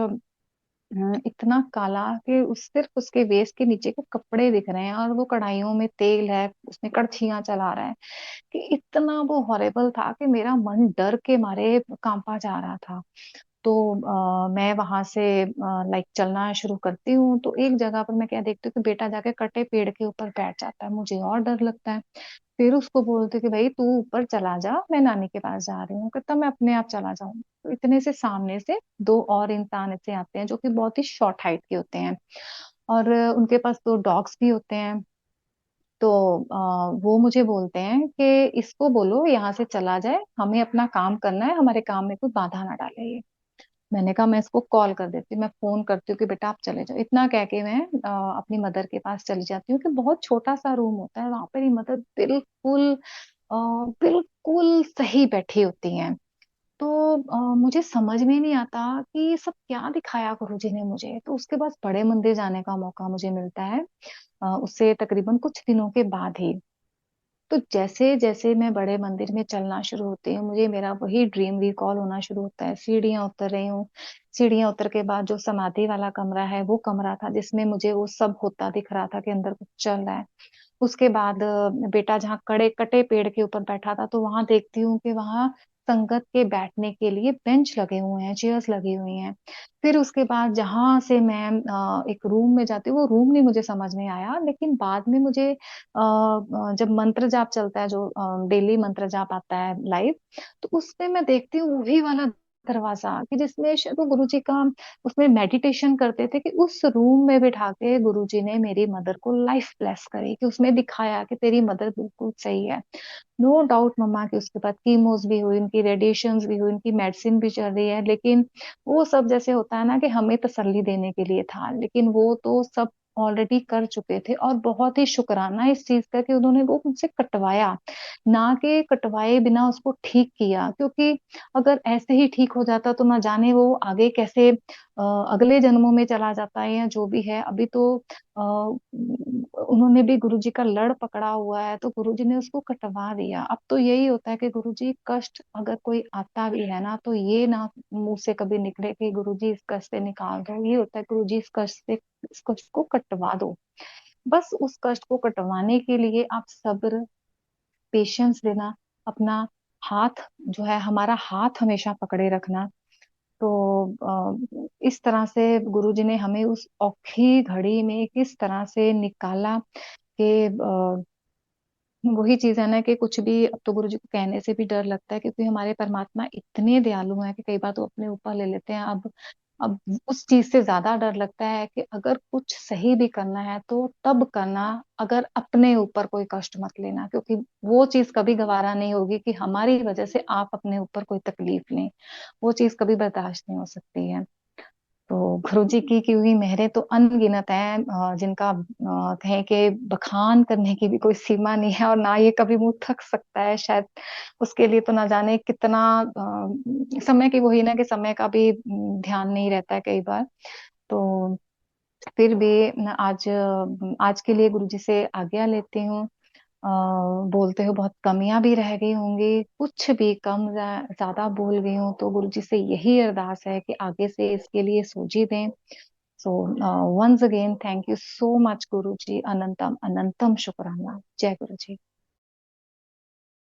इतना काला कि उस सिर्फ उसके वेस्ट के नीचे के कपड़े दिख रहे हैं, और वो कढ़ाइयों में तेल है, उसमें कड़छियां चला रहा है। कि इतना वो हॉरेबल था कि मेरा मन डर के मारे कांपा जा रहा था। तो मैं वहां से लाइक चलना शुरू करती हूँ, तो एक जगह पर मैं क्या देखती हूँ कि बेटा जाके कटे पेड़ के ऊपर बैठ जाता है। मुझे और डर लगता है। फिर उसको बोलते कि भाई तू ऊपर चला जा, मैं नानी के पास जा रही हूँ। कहता मैं अपने आप चला जाऊँ। तो इतने से सामने से दो और इंसान ऐसे आते हैं जो कि बहुत ही शॉर्ट हाइट के होते हैं, और उनके पास दो डॉग्स भी होते हैं। तो वो मुझे बोलते हैं कि इसको बोलो यहाँ से चला जाए, हमें अपना काम करना है, हमारे काम में कोई बाधा ना डाले ये। मैंने कहा मैं इसको कॉल कर देती हूँ, मैं फोन करती हूँ कि बेटा आप चले जाओ। इतना कह के मैं अपनी मदर के पास चली जाती हूँ कि बहुत छोटा सा रूम होता है, वहां पर ही मदर बिल्कुल बिल्कुल सही बैठी होती हैं। तो मुझे समझ में नहीं आता कि ये सब क्या दिखाया गुरुजी ने मुझे। तो उसके बाद बड़े मंदिर जाने का मौका मुझे मिलता है, उससे तकरीबन कुछ दिनों के बाद ही। तो जैसे जैसे मैं बड़े मंदिर में चलना शुरू होती हूँ, मुझे मेरा वही ड्रीम रिकॉल होना शुरू होता है। सीढ़ियां उतर रही हूँ, सीढ़ियां उतर के बाद जो समाधि वाला कमरा है, वो कमरा था जिसमें मुझे वो सब होता दिख रहा था कि अंदर कुछ चल रहा है। उसके बाद बेटा जहाँ कड़े कटे पेड़ के ऊपर बैठा था, तो वहां देखती हूँ कि वहां संगत के बैठने के लिए बेंच लगे हुए हैं, चेयर्स लगी हुई हैं। फिर उसके बाद जहां से मैं एक रूम में जाती हूँ, वो रूम नहीं मुझे समझ में आया, लेकिन बाद में मुझे जब मंत्र जाप चलता है, जो डेली मंत्र जाप आता है लाइव, तो उसमें मैं देखती हूँ वही वाला दरवाजा कि जिसमें शायद वो गुरुजी का उसमें मेडिटेशन करते थे, कि उस रूम में बिठा के गुरुजी ने मेरी मदर को लाइफ ब्लेस करी, कि उसमें दिखाया कि तेरी मदर बिल्कुल सही है। नो डाउट मम्मा की उसके बाद कीमोस भी हुई, उनकी रेडिएशंस भी हुई, उनकी मेडिसिन भी चल रही है, लेकिन वो सब जैसे होता है ना कि हमें तसल्ली देने के लिए था, लेकिन वो तो सब ऑलरेडी कर चुके थे। और बहुत ही शुक्राना इस चीज का कि उन्होंने वो मुझसे कटवाया, ना कि कटवाए बिना उसको ठीक किया। क्योंकि अगर ऐसे ही ठीक हो जाता तो ना जाने वो आगे कैसे अगले जन्मों में चला जाता है या जो भी है। अभी तो उन्होंने भी गुरुजी का लड़ पकड़ा हुआ है, तो गुरुजी ने उसको कटवा दिया। अब तो यही होता है कि गुरुजी कष्ट अगर कोई आता भी है ना, तो ये ना मुंह से कभी निकले कि गुरुजी इस कष्ट से निकाल दो। ये होता है गुरुजी इस कष्ट से, इस कष्ट को कटवा दो। बस उस कष्ट को कटवाने के लिए आप सब्र, पेशेंस देना, अपना हाथ जो है, हमारा हाथ हमेशा पकड़े रखना। तो इस तरह से गुरुजी ने हमें उस औखी घड़ी में किस तरह से निकाला कि वही चीज है ना कि कुछ भी अब तो गुरु जी को कहने से भी डर लगता है, क्योंकि हमारे परमात्मा इतने दयालु हैं कि कई बार तो अपने ऊपर ले लेते हैं। अब उस चीज से ज्यादा डर लगता है कि अगर कुछ सही भी करना है तो तब करना, अगर अपने ऊपर कोई कष्ट मत लेना, क्योंकि वो चीज कभी गवारा नहीं होगी कि हमारी वजह से आप अपने ऊपर कोई तकलीफ लें। वो चीज कभी बर्दाश्त नहीं हो सकती है। तो गुरु जी की हुई मेहरें तो अनगिनत हैं, जिनका कहें कि बखान करने की भी कोई सीमा नहीं है, और ना ये कभी मुंह थक सकता है शायद। उसके लिए तो ना जाने कितना समय की, वही ना कि समय का भी ध्यान नहीं रहता है कई बार। तो फिर भी आज के लिए गुरु जी से आज्ञा लेती हूँ। अ, बोलते हो बहुत कमियां भी रह गई होंगी, कुछ भी कम ज्यादा बोल गई हूँ, तो गुरु जी से यही अरदास है कि आगे से इसके लिए सूझी दें। So once again thank you so much guru ji, अनंतम अनंतम शुक्राना। जय गुरु जी।